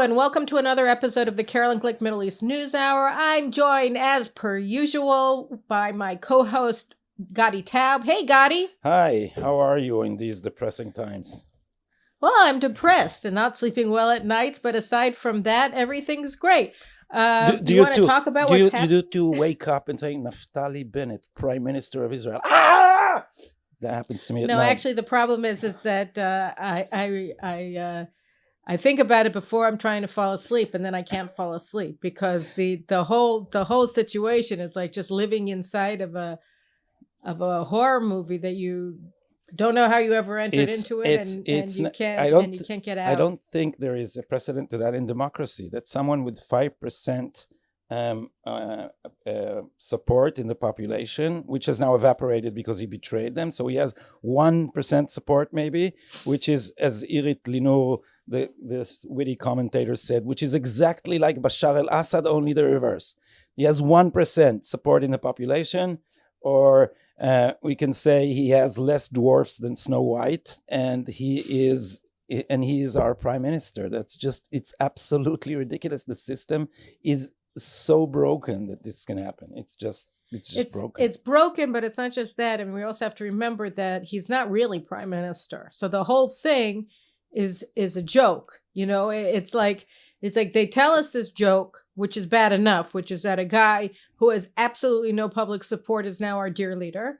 and welcome to another episode of the Carolyn Glick Middle East News Hour. I'm joined, as per usual, by my co-host, Gadi Taub. Hey, Gadi. Hi, how are you in these depressing times? Well, I'm depressed and not sleeping well at nights, but aside from that, everything's great. Do you want to talk about what's happening? You do too wake up and say, Naftali Bennett, Prime Minister of Israel. Ah! That happens to me at night. No, actually, the problem is that I think about it before I'm trying to fall asleep, and then I can't fall asleep because the whole situation is like just living inside of a horror movie that you don't know how you ever entered into it, and you can't get out. I don't think there is a precedent to that in democracy, that someone with 5% support in the population, which has now evaporated because he betrayed them. So he has 1% support maybe, which is, as Irit Linur, this witty commentator said, which is exactly like Bashar al-Assad, only the reverse. He has 1% support in the population, or we can say he has less dwarfs than Snow White, and he is our prime minister. It's absolutely ridiculous. The system is so broken that this can happen. It's just broken. It's broken, but it's not just that. I mean, we also have to remember that he's not really prime minister. So the whole thing is a joke. You know, it's like they tell us this joke, which is bad enough, which is that a guy who has absolutely no public support is now our dear leader.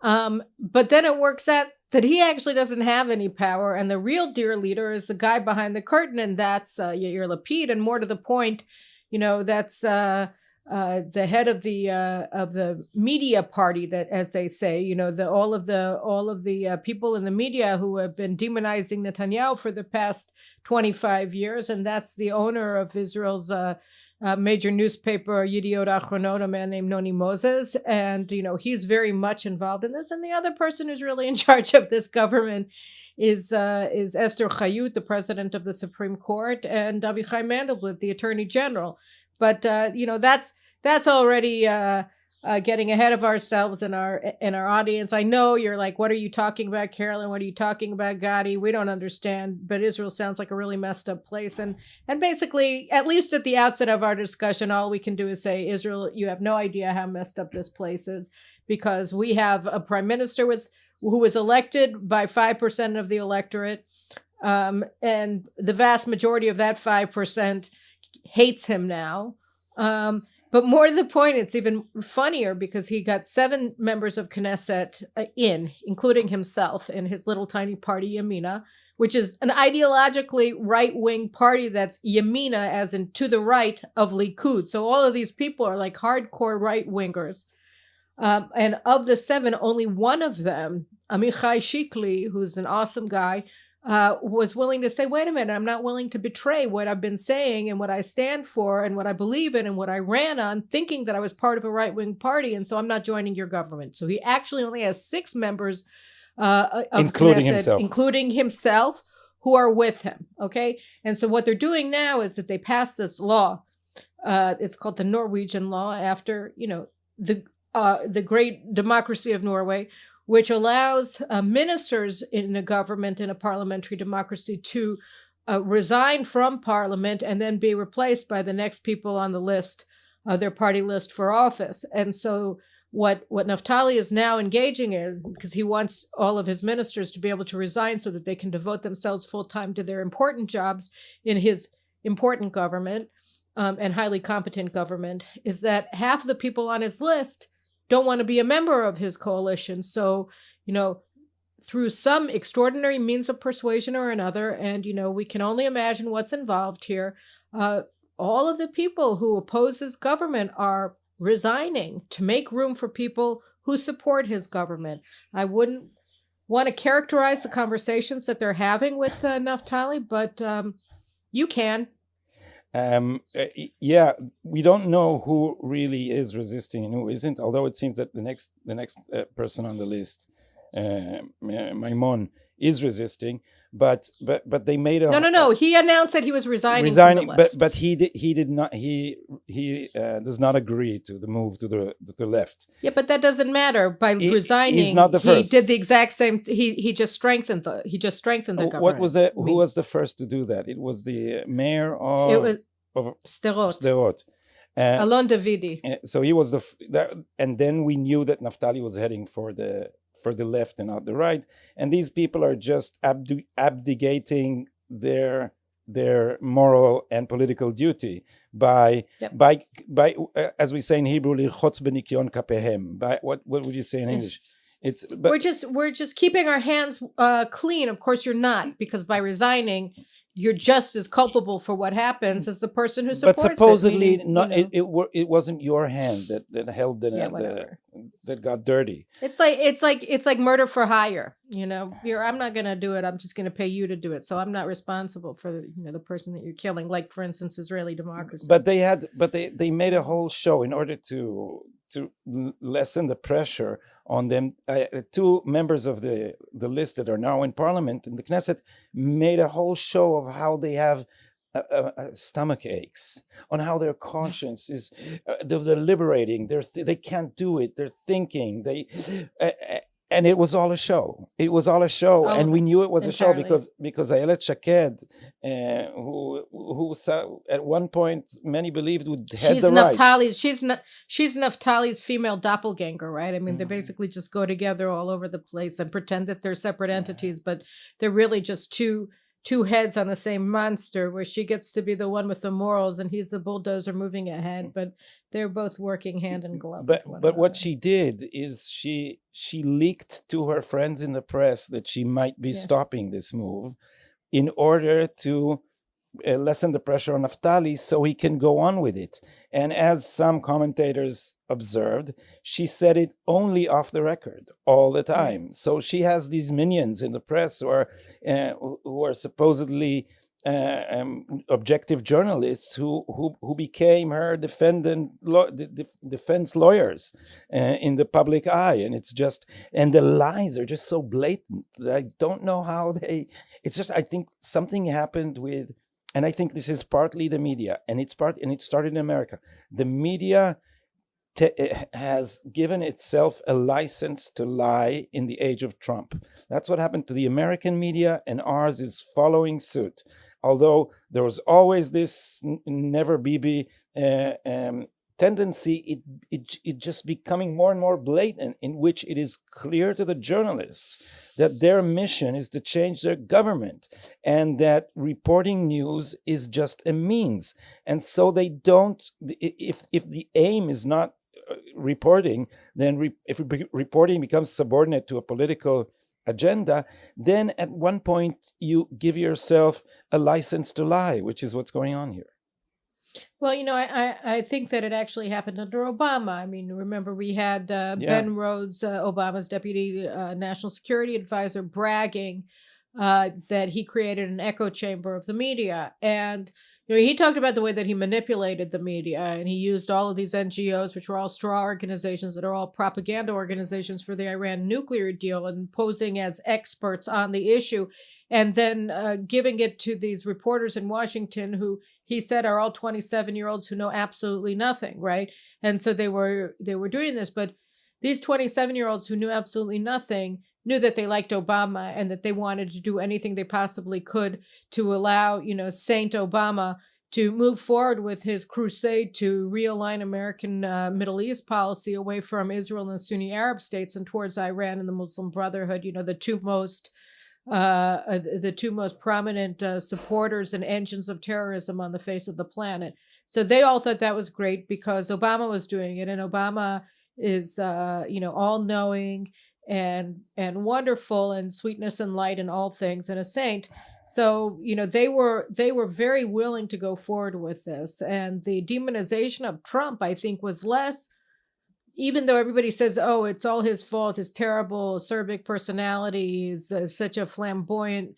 But then it works out that he actually doesn't have any power, and the real dear leader is the guy behind the curtain, and that's Yair Lapid. And more to the point, you know, that's the head of the media party, that, as they say, you know, all of the people in the media who have been demonizing Netanyahu for the past 25 years, and that's the owner of Israel's major newspaper, Yediot Achronot, a man named Noni Moses, and you know, he's very much involved in this. And the other person who's really in charge of this government is Esther Chayut, the president of the Supreme Court, and Avichai Mandelblit, the Attorney General. But you know, that's already getting ahead of ourselves and our audience. I know you're like, what are you talking about, Carolyn? What are you talking about, Gadi? We don't understand. But Israel sounds like a really messed up place. And basically, at least at the outset of our discussion, all we can do is say, Israel, you have no idea how messed up this place is, because we have a prime minister who was elected by 5% of the electorate. And the vast majority of that 5% hates him now. But more to the point, it's even funnier because he got 7 members of Knesset including himself, in his little tiny party, Yamina, which is an ideologically right-wing party that's Yamina, as in to the right of Likud. So all of these people are like hardcore right-wingers. And of the 7, only one of them, Amichai Shikli, who's an awesome guy, was willing to say, wait a minute, I'm not willing to betray what I've been saying and what I stand for and what I believe in and what I ran on, thinking that I was part of a right-wing party, and so I'm not joining your government. So he actually only has 6 members of Knesset, including himself, who are with him, okay? And so what they're doing now is that they passed this law. It's called the Norwegian law, after, you know, the great democracy of Norway, which allows ministers in a government, in a parliamentary democracy, to resign from parliament and then be replaced by the next people on the list, their party list for office. And so what Naftali is now engaging in, because he wants all of his ministers to be able to resign so that they can devote themselves full-time to their important jobs in his important government and highly competent government, is that half of the people on his list don't want to be a member of his coalition. So, you know, through some extraordinary means of persuasion or another, and, you know, we can only imagine what's involved here, all of the people who oppose his government are resigning to make room for people who support his government. I wouldn't want to characterize the conversations that they're having with Naftali, but you can. Yeah, we don't know who really is resisting and who isn't, although it seems that the next person on the list, Maimon, is resisting, but they made a No. He announced that he was resigning. resigning, from the list. but he did not. He does not agree to the move to the left. Yeah, but that doesn't matter. By resigning, he's not the first. He did the exact same. He just strengthened the government. What was that? Who was the first to do that? It was the mayor of. It was of Sderot. Sderot. Alon Davidi. So he was and then we knew that Naftali was heading for the left and not the right, and these people are just abdicating their moral and political duty by as we say in Hebrew, lichotz benikyon kapehem. By what would you say in English? We're just keeping our hands clean. Of course, you're not, because by resigning, you're just as culpable for what happens as the person who supports it. But supposedly, it wasn't your hand that held that got dirty. It's like murder for hire. I'm not going to do it. I'm just going to pay you to do it. So I'm not responsible for the person that you're killing. Like, for instance, Israeli democracy. But they made a whole show in order to lessen the pressure on them. Two members of the list that are now in parliament, in the Knesset, made a whole show of how they have stomach aches, on how their conscience is they're deliberating, they can't do it, they're thinking, and it was all a show. It was all a show, and we knew it was entirely a show because Ayelet Shaked, who at one point many believed would head the right. She's Naftali's female doppelganger, right? I mean, they basically just go together all over the place and pretend that they're separate entities, but they're really just two heads on the same monster, where she gets to be the one with the morals and he's the bulldozer moving ahead, but they're both working hand in glove. But what she did is she leaked to her friends in the press that she might be stopping this move in order to lessen the pressure on Naftali so he can go on with it. And as some commentators observed, she said it only off the record all the time. So she has these minions in the press who are supposedly objective journalists who became her defense lawyers in the public eye. And and the lies are just so blatant that I don't know how I think something happened with. And I think this is partly the media, and it started in America. The media has given itself a license to lie in the age of Trump. That's what happened to the American media, and ours is following suit. Although there was always this never Bibi tendency, it just becoming more and more blatant, in which it is clear to the journalists that their mission is to change their government, and that reporting news is just a means. And so they don't, if the aim is not reporting, then if reporting becomes subordinate to a political agenda, then at one point you give yourself a license to lie, which is what's going on here. Well, I think that it actually happened under Obama. I mean, remember we had Ben Rhodes, Obama's deputy national security advisor, bragging that he created an echo chamber of the media. And he talked about the way that he manipulated the media, and he used all of these NGOs, which were all straw organizations that are all propaganda organizations for the Iran nuclear deal, and posing as experts on the issue, and then giving it to these reporters in Washington who he said are all 27-year-olds who know absolutely nothing, right? And so they were doing this, but these 27-year-olds who knew absolutely nothing knew that they liked Obama and that they wanted to do anything they possibly could to allow, Saint Obama to move forward with his crusade to realign American Middle East policy away from Israel and Sunni Arab states and towards Iran and the Muslim Brotherhood, the two most prominent supporters and engines of terrorism on the face of the planet. So they all thought that was great because Obama was doing it, and Obama is all-knowing and wonderful, and sweetness and light and all things, and a saint. So they were very willing to go forward with this, and the demonization of Trump, I think, was less. Even though everybody says, oh, it's all his fault, his terrible acerbic personality, he's such a flamboyant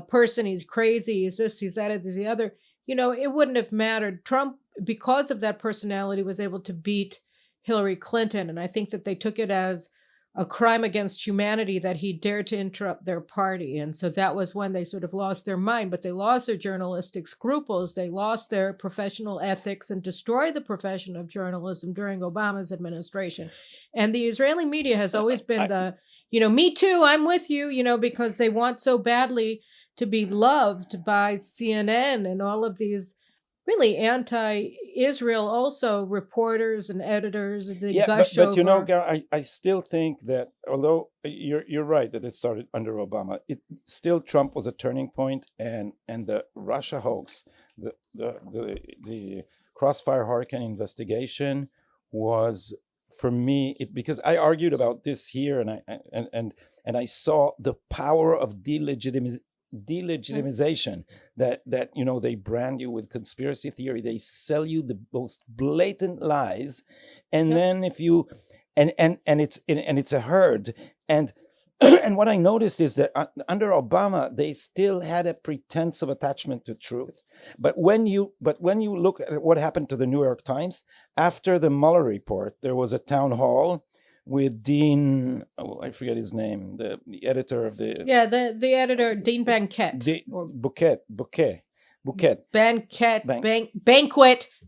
person, he's crazy, he's this, he's that, he's the other, it wouldn't have mattered. Trump, because of that personality, was able to beat Hillary Clinton. And I think that they took it as a crime against humanity that he dared to interrupt their party. And so that was when they sort of lost their mind, but they lost their journalistic scruples. They lost their professional ethics and destroyed the profession of journalism during Obama's administration. And the Israeli media has always been me too, I'm with you, because they want so badly to be loved by CNN and all of these really anti-Israel also reporters and editors. But Gar, I still think that although you're right that it started under Obama, Trump was a turning point, and the Russia hoax, the Crossfire Hurricane investigation was, for me, because I argued about this here, and I saw the power of delegitimization, that they brand you with conspiracy theory, they sell you the most blatant lies, and then if you and it's a herd, and and what I noticed is that under Obama they still had a pretense of attachment to truth, but when you look at what happened to the New York Times after the Mueller report, there was a town hall with Dean, I forget his name, the editor of the editor, Dean Banquet,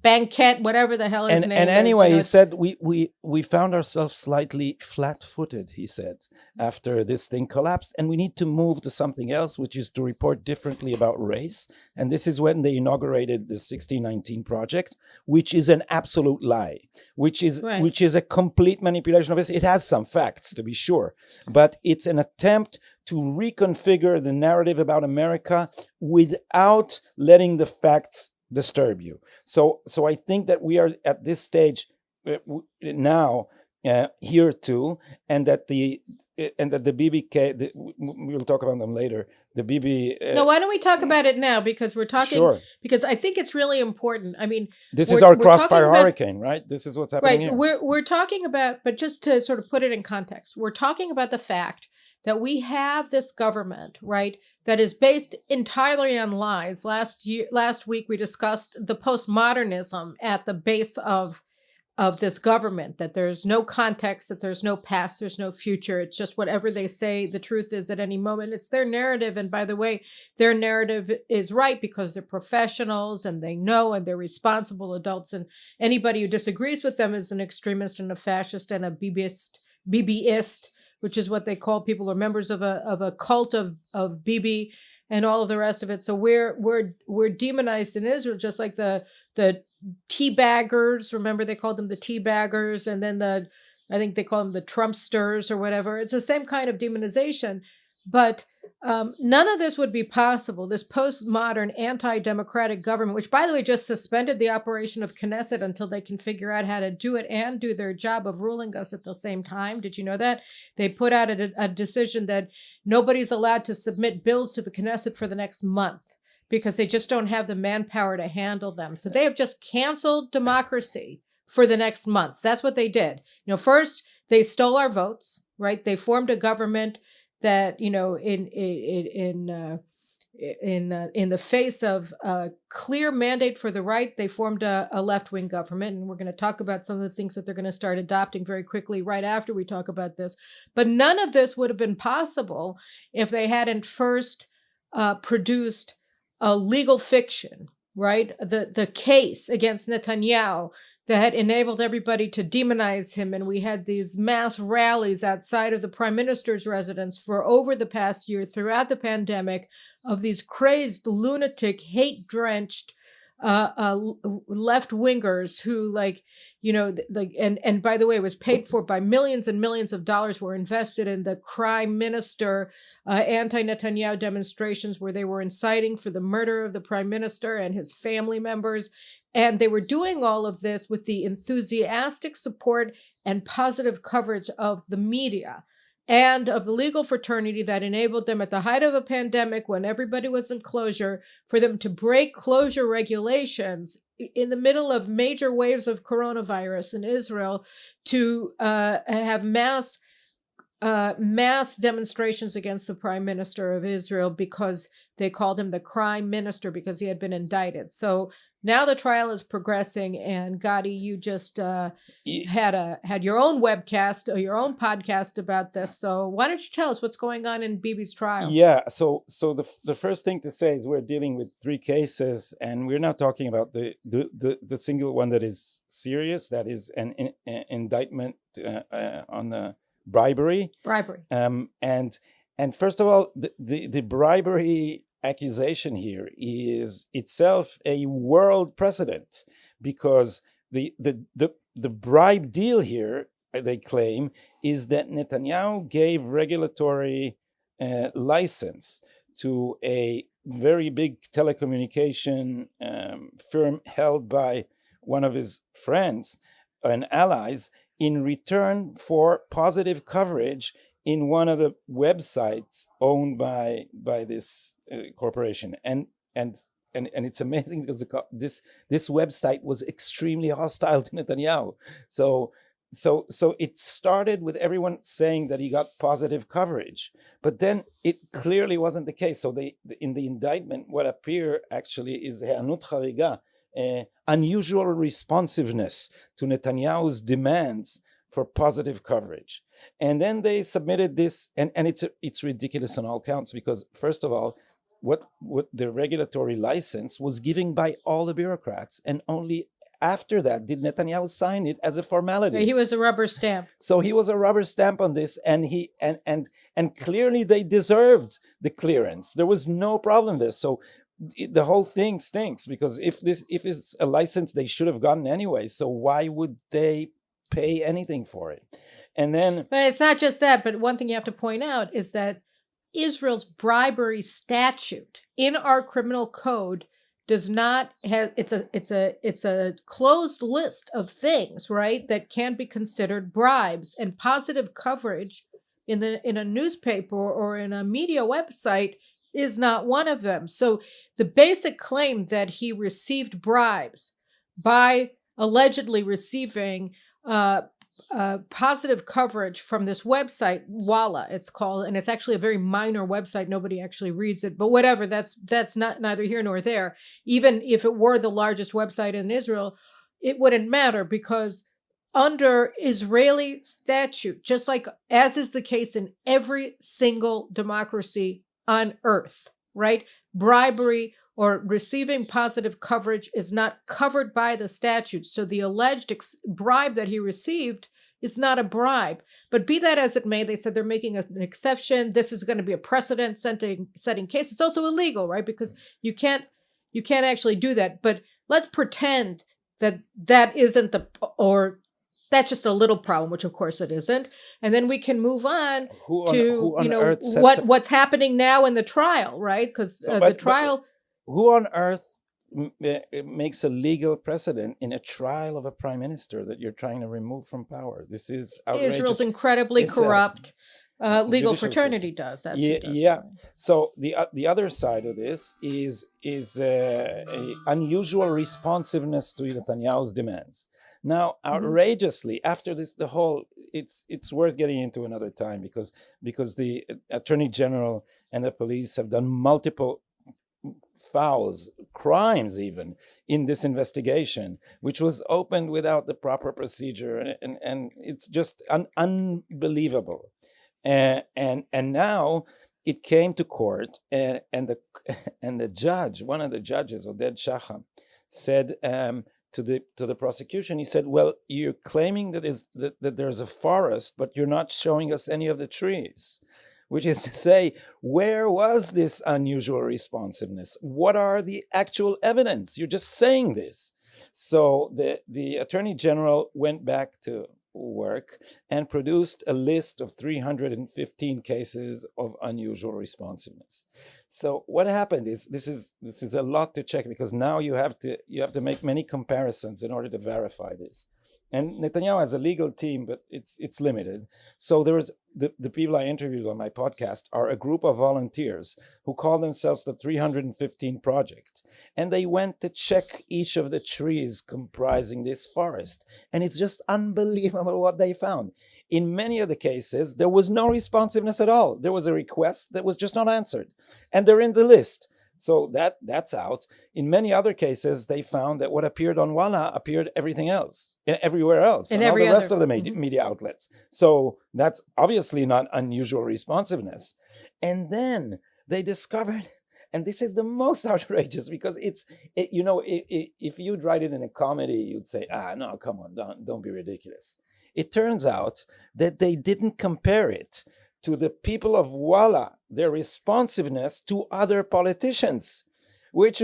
Banquet, whatever the hell his name is. And anyway, he said we found ourselves slightly flat-footed, he said, after this thing collapsed, and we need to move to something else, which is to report differently about race. And this is when they inaugurated the 1619 Project, which is an absolute lie, which is a complete manipulation of it. It has some facts, to be sure, but it's an attempt to reconfigure the narrative about America without letting the facts disturb you. So I think that we are at this stage now here too, and that the BBK, we'll talk about them later. The BB. No, why don't we talk about it now? Because we're talking. Sure. Because I think it's really important. I mean, this is our Crossfire Hurricane, right? This is what's happening here. We're talking about, but just to sort of put it in context, we're talking about the fact that we have this government, right, that is based entirely on lies. Last week we discussed the postmodernism at the base of this government, that there's no context, that there's no past, there's no future. It's just whatever they say the truth is at any moment. It's their narrative. And by the way, their narrative is right because they're professionals and they know, and they're responsible adults. And anybody who disagrees with them is an extremist and a fascist and a BBist, which is what they call people who are members of a cult of Bibi and all of the rest of it. So we're demonized in Israel, just like the teabaggers. Remember, they called them the teabaggers, and then I think they call them the Trumpsters or whatever. It's the same kind of demonization, but none of this would be possible. This postmodern anti-democratic government, which, by the way, just suspended the operation of Knesset until they can figure out how to do it and do their job of ruling us at the same time. Did you know that? They put out a decision that nobody's allowed to submit bills to the Knesset for the next month because they just don't have the manpower to handle them. So they have just canceled democracy for the nenext month. That's what they did. First, they stole our votes, right? They formed a government that, in the face of a clear mandate for the right, they formed a left-wing government. And we're going to talk about some of the things that they're going to start adopting very quickly right after we talk about this. But none of this would have been possible if they hadn't first produced a legal fiction, right? The case against Netanyahu that had enabled everybody to demonize him. And we had these mass rallies outside of the prime minister's residence for over the past year throughout the pandemic of these crazed, lunatic, hate-drenched left-wingers who and by the way, it was paid for by millions and millions of dollars were invested in the prime minister anti-Netanyahu demonstrations where they were inciting for the murder of the prime minister and his family members. And they were doing all of this with the enthusiastic support and positive coverage of the media and of the legal fraternity that enabled them at the height of a pandemic when everybody was in closure for them to break closure regulations in the middle of major waves of coronavirus in Israel to have mass demonstrations against the prime minister of Israel because they called him the crime minister because he had been indicted. So Now the trial is progressing, and Gadi, you just Ye- had your own webcast or your own podcast about this. So why don't you tell us what's going on in Bibi's trial? Yeah, so the first thing to say is we're dealing with three cases, and we're not talking about the single one that is serious, that is an indictment on the bribery. Bribery. And first of all, the bribery accusation here is itself a world precedent, because the bribe deal here, they claim, is that Netanyahu gave regulatory license to a very big telecommunication firm held by one of his friends and allies in return for positive coverage in one of the websites owned by this corporation. And it's amazing because this website was extremely hostile to Netanyahu. So it started with everyone saying that he got positive coverage, but then it clearly wasn't the case. So in the indictment, what appear actually is היענות חריגה, unusual responsiveness to Netanyahu's demands for positive coverage. And then they submitted this, and it's ridiculous on all counts, because first of all, what the regulatory license was given by all the bureaucrats, and only after that did Netanyahu sign it as a formality. He was a rubber stamp. So he was a rubber stamp on this, and he and clearly they deserved the clearance. There was no problem there. So the whole thing stinks, because if it's a license they should have gotten anyway, so why would they pay anything for it? And then, but it's not just that. But one thing you have to point out is that Israel's bribery statute in our criminal code does not have, it's a closed list of things, right, that can be considered bribes, and positive coverage in a newspaper or in a media website is not one of them. So the basic claim that he received bribes by allegedly receiving positive coverage from this website, Walla, it's called, and it's actually a very minor website. Nobody actually reads it, but whatever. That's not neither here nor there. Even if it were the largest website in Israel, it wouldn't matter, because under Israeli statute, just like as is the case in every single democracy on earth, right? Bribery or receiving positive coverage is not covered by the statute. So the alleged bribe that he received is not a bribe. But be that as it may, they said they're making an exception. This is going to be a precedent-setting case. It's also illegal, right? Because you can't actually do that. But let's pretend that isn't or that's just a little problem, which of course it isn't. And then we can move on to what's happening now in the trial, right? Because the trial. Who on earth makes a legal precedent in a trial of a prime minister that you're trying to remove from power? This is outrageous. Israel's incredibly corrupt. Legal fraternity does. That's who does. Yeah. So the other side of this is a unusual responsiveness to Netanyahu's demands. Now, outrageously, after this, it's worth getting into another time, because the Attorney General and the police have done multiple fouls, crimes even, in this investigation, which was opened without the proper procedure, and it's just unbelievable. And now it came to court, and the judge, one of the judges, Oded Shacham, said to the prosecution, he said, "Well, you're claiming that there's a forest, but you're not showing us any of the trees." Which is to say, where was this unusual responsiveness? What are the actual evidence? You're just saying this. So the Attorney General went back to work and produced a list of 315 cases of unusual responsiveness. So what happened is this is a lot to check, because now you have to make many comparisons in order to verify this. And Netanyahu has a legal team, but it's limited. So there's the people I interviewed on my podcast are a group of volunteers who call themselves the 315 Project. And they went to check each of the trees comprising this forest. And it's just unbelievable what they found. In many of the cases, there was no responsiveness at all. There was a request that was just not answered. And they're in the list. So that's out. In many other cases, they found that what appeared on Walla appeared everywhere else, And on all every the rest other. of the media outlets. So that's obviously not unusual responsiveness. And then they discovered, and this is the most outrageous, because if you'd write it in a comedy, you'd say, no, come on, don't be ridiculous. It turns out that they didn't compare it to the people of Walla, their responsiveness to other politicians, which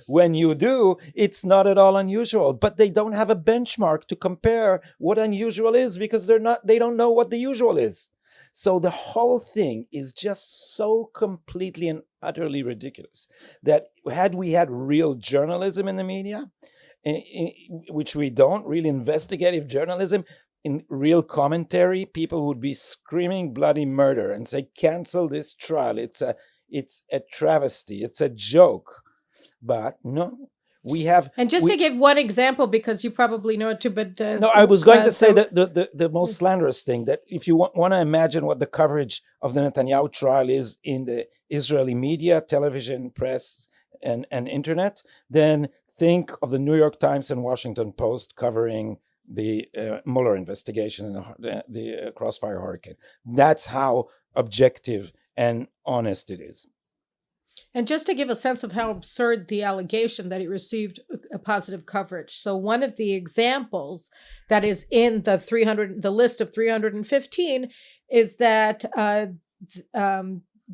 when you do, it's not at all unusual. But they don't have a benchmark to compare what unusual is, because they don't know what the usual is. So the whole thing is just so completely and utterly ridiculous that had we had real journalism in the media, which we don't, really investigative journalism, in real commentary, people would be screaming bloody murder and say, cancel this trial. It's a travesty. It's a joke. But no, we have. And just to give one example, because you probably know it too, but no, I was going to say that the most slanderous thing, that if you want to imagine what the coverage of the Netanyahu trial is in the Israeli media, television, press, and internet, then think of the New York Times and Washington Post covering the Mueller investigation and the Crossfire Hurricane. That's how objective and honest it is. And just to give a sense of how absurd the allegation that he received a positive coverage. So one of the examples that is in the list of 315 is that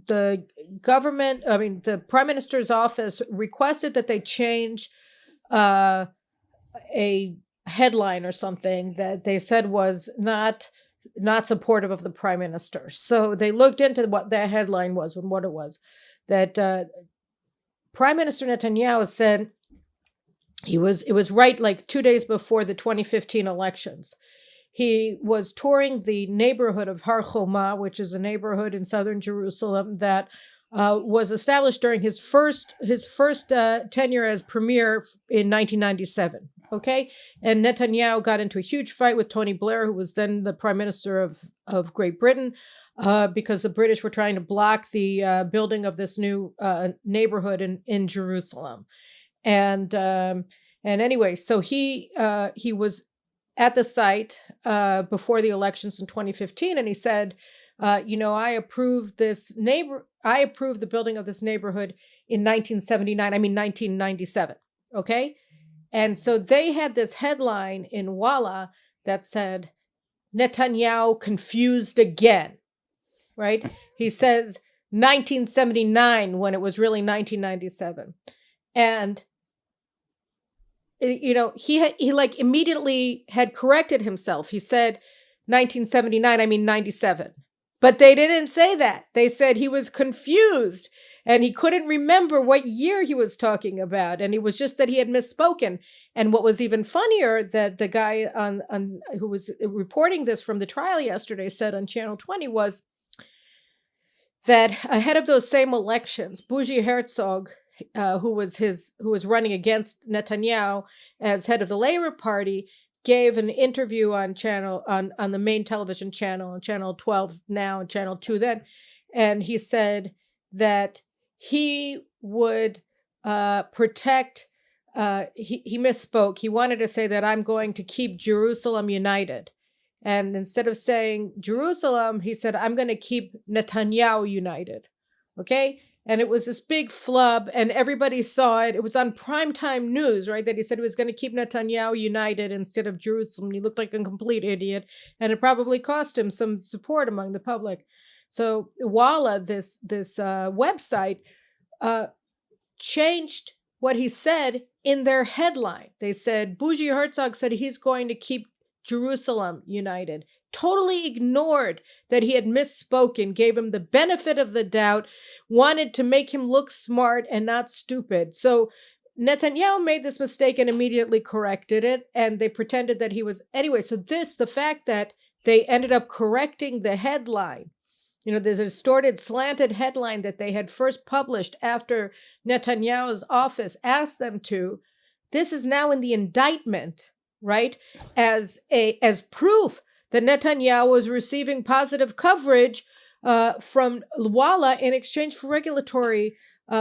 the government, the Prime Minister's office requested that they change a headline or something that they said was not supportive of the Prime Minister. So they looked into what that headline was and what it was. That Prime Minister Netanyahu said it was right like 2 days before the 2015 elections. He was touring the neighborhood of Har Choma, which is a neighborhood in southern Jerusalem that was established during his first tenure as premier in 1997. Okay, and Netanyahu got into a huge fight with Tony Blair, who was then the Prime Minister of Great Britain, because the British were trying to block the building of this new neighborhood in Jerusalem. And anyway, so he was at the site before the elections in 2015, and he said, I approved the building of this neighborhood in 1997. Okay. And so they had this headline in Walla that said, Netanyahu confused again, right? He says 1979 when it was really 1997. And, he like immediately had corrected himself. He said 97. But they didn't say that. They said he was confused and he couldn't remember what year he was talking about. And it was just that he had misspoken. And what was even funnier, that the guy on who was reporting this from the trial yesterday said on Channel 20 was that ahead of those same elections, Bougie Herzog, who was running against Netanyahu as head of the Labour Party, gave an interview on the main television channel, on Channel 12 now and Channel 2 then, and he said that he would protect. He misspoke. He wanted to say that I'm going to keep Jerusalem united, and instead of saying Jerusalem, he said I'm going to keep Netanyahu united. Okay. And it was this big flub, and everybody saw it. It was on primetime news, right? That he said he was going to keep Netanyahu united instead of Jerusalem. He looked like a complete idiot, and it probably cost him some support among the public. So Walla, this website, changed what he said in their headline. They said, Bougie Herzog said he's going to keep Jerusalem united. Totally ignored that he had misspoken, gave him the benefit of the doubt, wanted to make him look smart and not stupid. So Netanyahu made this mistake and immediately corrected it, and they pretended that he was... Anyway, so the fact that they ended up correcting the headline, there's a distorted, slanted headline that they had first published after Netanyahu's office asked them to, this is now in the indictment, right? As proof that Netanyahu was receiving positive coverage from Walla in exchange for regulatory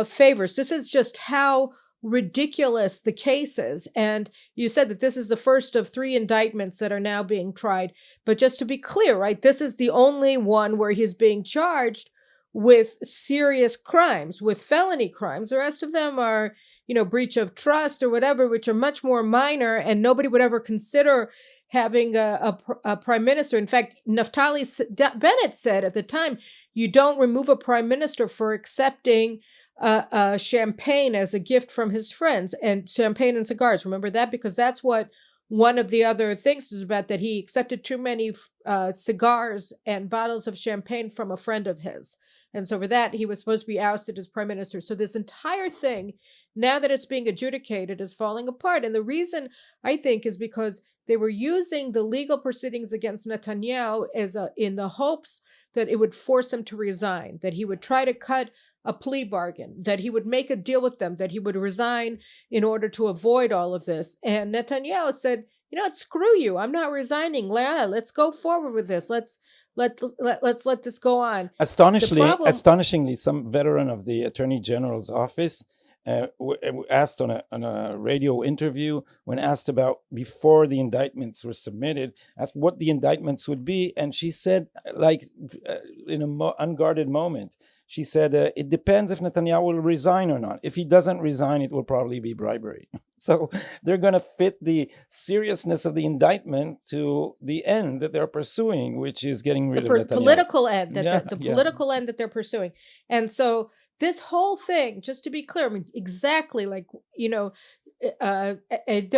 favors. This is just how ridiculous the case is. And you said that this is the first of 3 indictments that are now being tried. But just to be clear, right, this is the only one where he's being charged with serious crimes, with felony crimes. The rest of them are, breach of trust or whatever, which are much more minor, and nobody would ever consider having a prime minister. In fact, Bennett said at the time, you don't remove a prime minister for accepting champagne as a gift from his friends, and champagne and cigars. Remember that? Because that's what one of the other things is about, that he accepted too many cigars and bottles of champagne from a friend of his. And so for that, he was supposed to be ousted as prime minister. So this entire thing, now that it's being adjudicated, is falling apart. And the reason, I think, is because they were using the legal proceedings against Netanyahu in the hopes that it would force him to resign, that he would try to cut a plea bargain, that he would make a deal with them, that he would resign in order to avoid all of this. And Netanyahu said, screw you. I'm not resigning. Let's go forward with this. Let's let this go on. Astonishingly, some veteran of the Attorney General's office asked on a radio interview, when asked about, before the indictments were submitted, asked what the indictments would be, and she said, in an unguarded moment, she said, it depends if Netanyahu will resign or not. If he doesn't resign, it will probably be bribery. So they're going to fit the seriousness of the indictment to the end that they're pursuing, which is getting rid of Netanyahu. Political end political end that they're pursuing. And so this whole thing, just to be clear, exactly there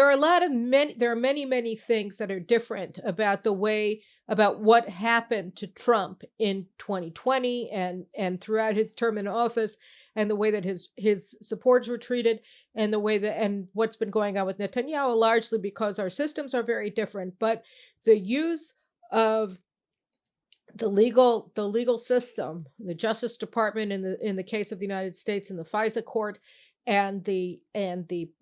are many things that are different about what happened to Trump in 2020 and throughout his term in office, and the way that his supporters were treated, and and what's been going on with Netanyahu, largely because our systems are very different. But the use of the legal system, the Justice Department in the case of the United States in the FISA court, and the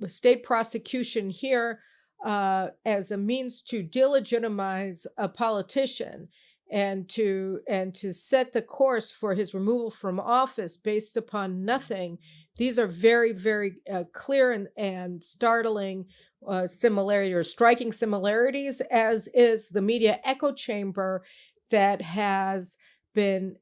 state prosecution here as a means to delegitimize a politician and to set the course for his removal from office based upon nothing. These are very, very clear and startling similarity or striking similarities, as is the media echo chamber that has been,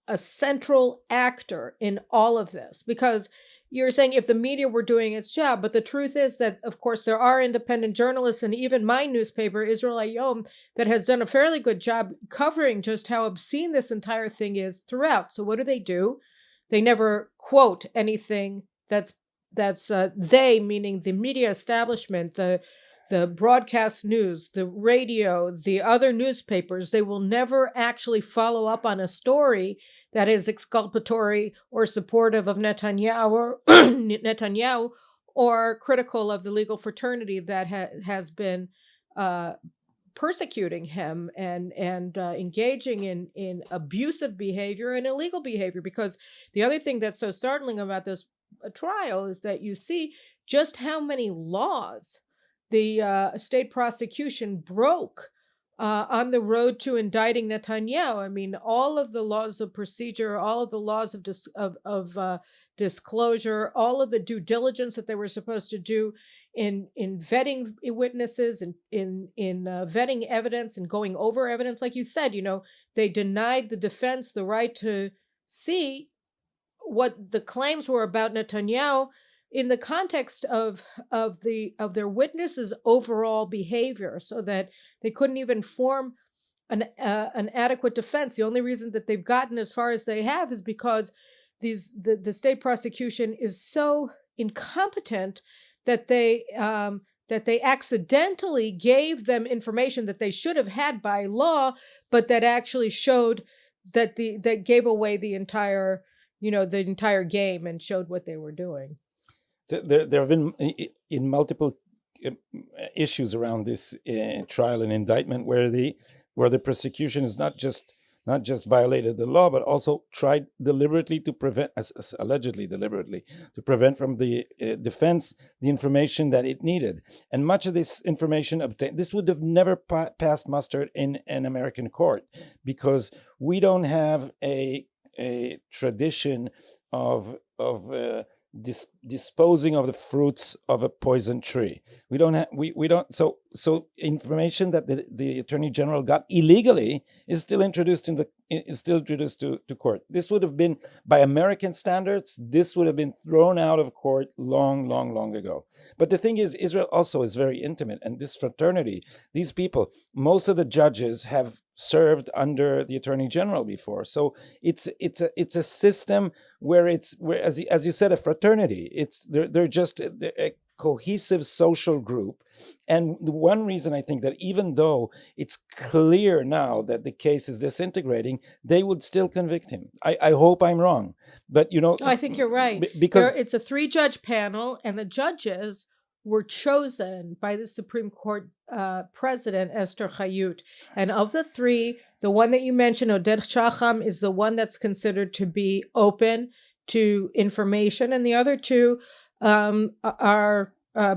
a central actor in all of this. Because you're saying if the media were doing its job, but the truth is that, of course, there are independent journalists, and even my newspaper, Israel Hayom, that has done a fairly good job covering just how obscene this entire thing is throughout. So what do? They never quote anything that's they, meaning the media establishment, the broadcast news, the radio, the other newspapers. They will never actually follow up on a story that is exculpatory or supportive of Netanyahu or critical of the legal fraternity that has been persecuting him and engaging in abusive behavior and illegal behavior. Because the other thing that's so startling about this trial is that you see just how many laws the state prosecution broke on the road to indicting Netanyahu. I mean, all of the laws of procedure, all of the laws of disclosure, all of the due diligence that they were supposed to do in vetting witnesses and in vetting evidence and going over evidence. Like you said, they denied the defense the right to see what the claims were about Netanyahu in the context of their witnesses' overall behavior, so that they couldn't even form an adequate defense. The only reason that they've gotten as far as they have is because the state prosecution is so incompetent that they accidentally gave them information that they should have had by law, but that actually showed that gave away the entire game and showed what they were doing. So there have been in multiple issues around this trial and indictment where the prosecution has not just violated the law, but also tried deliberately to prevent, allegedly deliberately, to prevent from the defense the information that it needed. And much of this information obtained, this would have never passed muster in an American court, because we don't have a a tradition of disposing of the fruits of a poison tree. We don't. So information that the Attorney General got illegally is still introduced to court. This would have been, by American standards, this would have been thrown out of court long ago. But the thing is, Israel also is very intimate, and this fraternity, these people, most of the judges have served under the Attorney General before. So it's a system where as you said, a fraternity. They're just a cohesive social group. And the one reason I think that even though it's clear now that the case is disintegrating, they would still convict him. I hope I'm wrong, but I think you're right, because it's a 3-judge panel, and the judges were chosen by the Supreme Court President Esther Hayut. And of the 3, the one that you mentioned, Oded Shacham, is the one that's considered to be open to information, and the other 2 are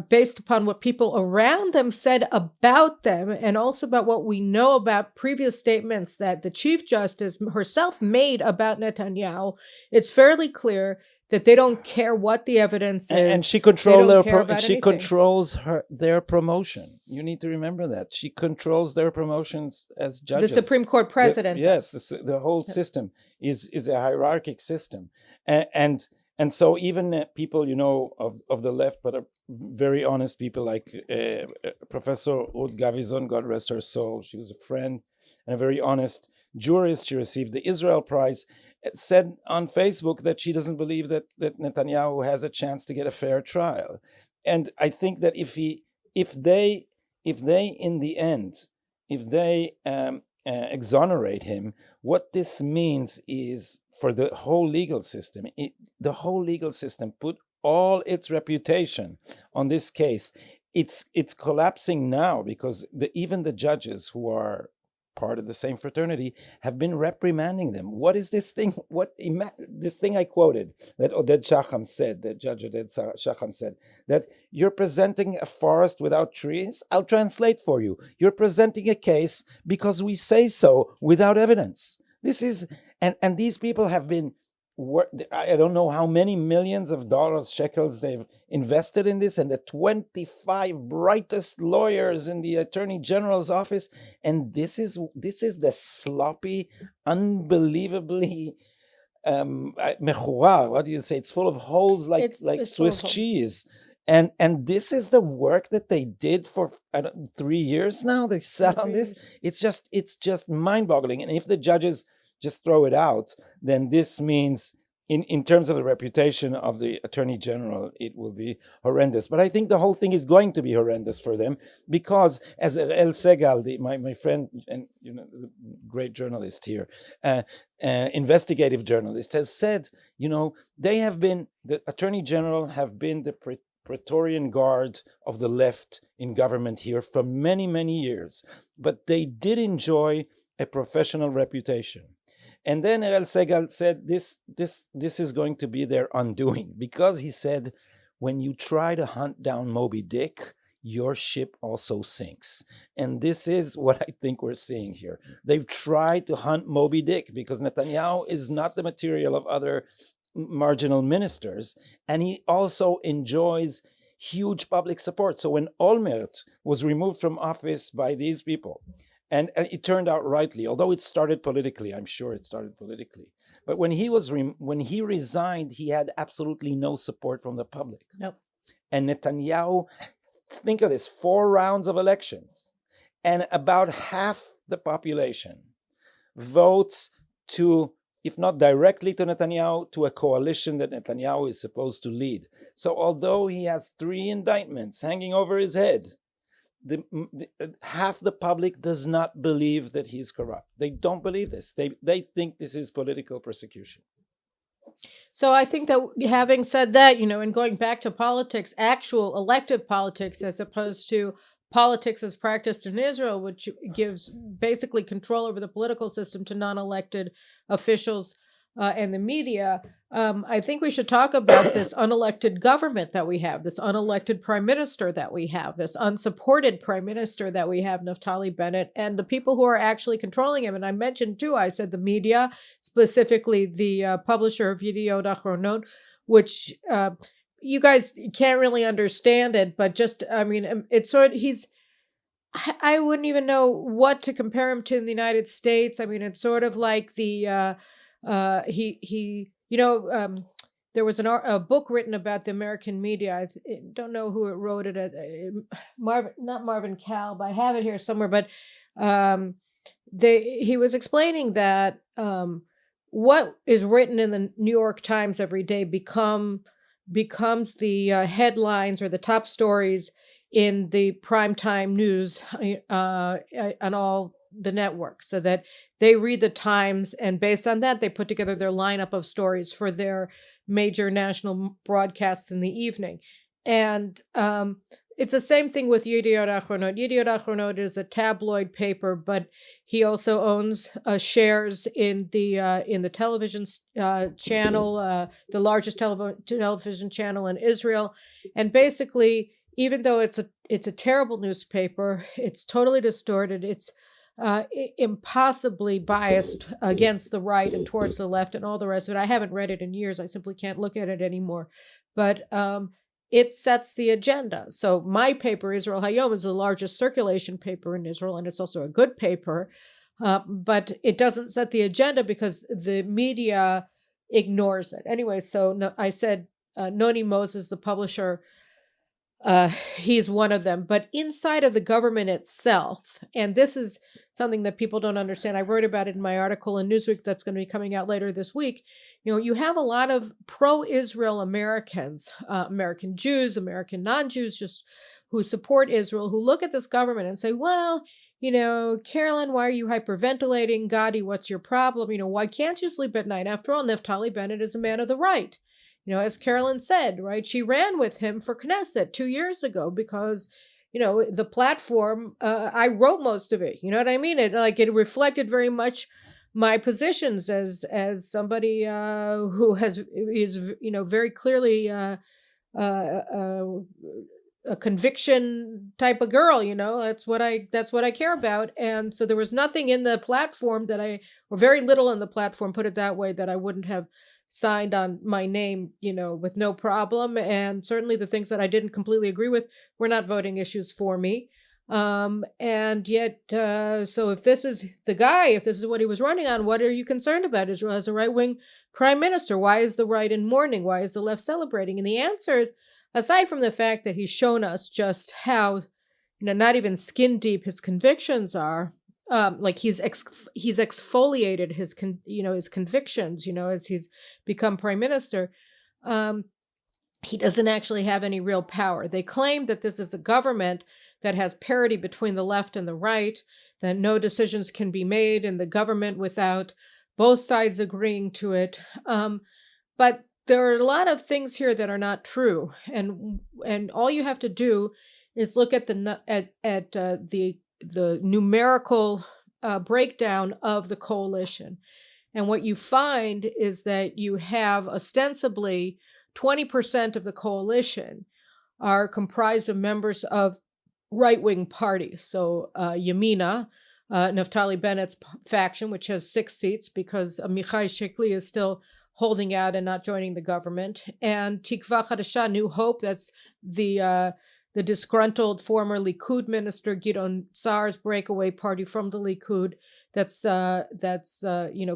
based upon what people around them said about them, and also about what we know about previous statements that the Chief Justice herself made about Netanyahu. It's fairly clear that they don't care what the evidence is, and she controls their promotion. You need to remember that she controls their promotions as judges. The Supreme Court President. The whole system is a hierarchic system, and so even people of the left, but are very honest people like Professor Ruth Gavizon, God rest her soul. She was a friend and a very honest jurist. She received the Israel Prize. Said on Facebook that she doesn't believe that Netanyahu has a chance to get a fair trial. And I think that if they in the end, if they exonerate him, what this means is for the whole legal system, the whole legal system put all its reputation on this case. It's collapsing now because even the judges who are part of the same fraternity have been reprimanding them. What is this thing? This thing I quoted that Oded Shacham said, that Judge Oded Shacham said, that you're presenting a forest without trees? I'll translate for you. You're presenting a case because we say so without evidence. This is, and these people have been, I don't know how many millions of dollars, shekels they've invested in this, and the 25 brightest lawyers in the Attorney General's office, and this is the sloppy, unbelievably mechura. What do you say? It's full of holes like Swiss cheese. And this is the work that they did for 3 years now. They sat on this. It's just mind-boggling. And if the judges just throw it out, then this means, in terms of the reputation of the Attorney General, it will be horrendous. But I think the whole thing is going to be horrendous for them because, as El Segal, my friend and the great journalist here, investigative journalist, has said, the Attorney General have been the Praetorian Guard of the left in government here for many, many years, but they did enjoy a professional reputation. And then El Segal said this is going to be their undoing, because he said, when you try to hunt down Moby Dick, your ship also sinks. And this is what I think we're seeing here. They've tried to hunt Moby Dick because Netanyahu is not the material of other marginal ministers, and he also enjoys huge public support. So when Olmert was removed from office by these people, and it turned out rightly, although it started politically, I'm sure it started politically. But when he resigned, he had absolutely no support from the public. Nope. And Netanyahu, think of this, 4 rounds of elections, and about half the population votes to, if not directly to Netanyahu, to a coalition that Netanyahu is supposed to lead. So although he has 3 indictments hanging over his head, half the public does not believe that he's corrupt. They don't believe this. They think this is political persecution. So I think that, having said that, and going back to politics, actual elected politics, as opposed to politics as practiced in Israel, which gives basically control over the political system to non-elected officials, and the media, I think we should talk about this unelected government that we have, this unelected prime minister that we have, this unsupported prime minister that we have, Naftali Bennett, and the people who are actually controlling him. And I mentioned too, I said the media, specifically the publisher of Yediot Ahronot, which you guys can't really understand it, but just, I mean, it's sort of, I wouldn't even know what to compare him to in the United States. I mean, it's sort of like the, there was a book written about the American media. I don't know who it wrote it. Not Marvin Cal, but I have it here somewhere. But he was explaining that what is written in the New York Times every day becomes the headlines or the top stories in the primetime news on all the networks, so that they read the Times, and based on that, they put together their lineup of stories for their major national broadcasts in the evening. And it's the same thing with Yediot Ahronot. Yediot Ahronot is a tabloid paper, but he also owns shares in the television channel, the largest television channel in Israel, and basically, even though it's a terrible newspaper, it's totally distorted. It's impossibly biased against the right and towards the left and all the rest of it. I haven't read it in years. I simply can't look at it anymore. But it sets the agenda. So my paper, Israel Hayom, is the largest circulation paper in Israel, and it's also a good paper. But it doesn't set the agenda because the media ignores it. Anyway, so I said Noni Moses, the publisher, he's one of them. But inside of the government itself, and this is something that people don't understand. I wrote about it in my article in Newsweek that's going to be coming out later this week. You have a lot of pro-Israel Americans, American Jews, American non-Jews, just who support Israel, who look at this government and say, well, Carolyn, why are you hyperventilating? Gadi, what's your problem? Why can't you sleep at night? After all, Naftali Bennett is a man of the right. As Carolyn said, right, she ran with him for Knesset 2 years ago because, the platform, I wrote most of it. You know what I mean? It reflected very much my positions as somebody who is very clearly a conviction type of girl. That's what I care about. And so there was nothing in the platform or very little in the platform, put it that way, that I wouldn't have signed on my name, with no problem. And certainly the things that I didn't completely agree with were not voting issues for me. And yet, so if this is the guy, if this is what he was running on, what are you concerned about? Israel has a right-wing prime minister. Why is the right in mourning? Why is the left celebrating? And the answer is, aside from the fact that he's shown us just how, not even skin deep his convictions are, he's exfoliated his convictions, as he's become prime minister. He doesn't actually have any real power. They claim that this is a government that has parity between the left and the right, that no decisions can be made in the government without both sides agreeing to it. But there are a lot of things here that are not true, and all you have to do is look at the numerical breakdown of the coalition. And what you find is that you have ostensibly 20% of the coalition are comprised of members of right-wing parties. So Yamina, Naftali Bennett's faction, which has 6 seats because Amichai Shikli is still holding out and not joining the government, and Tikva Chadasha, New Hope, that's the disgruntled former Likud minister Gidon Saar's breakaway party from the Likud, that's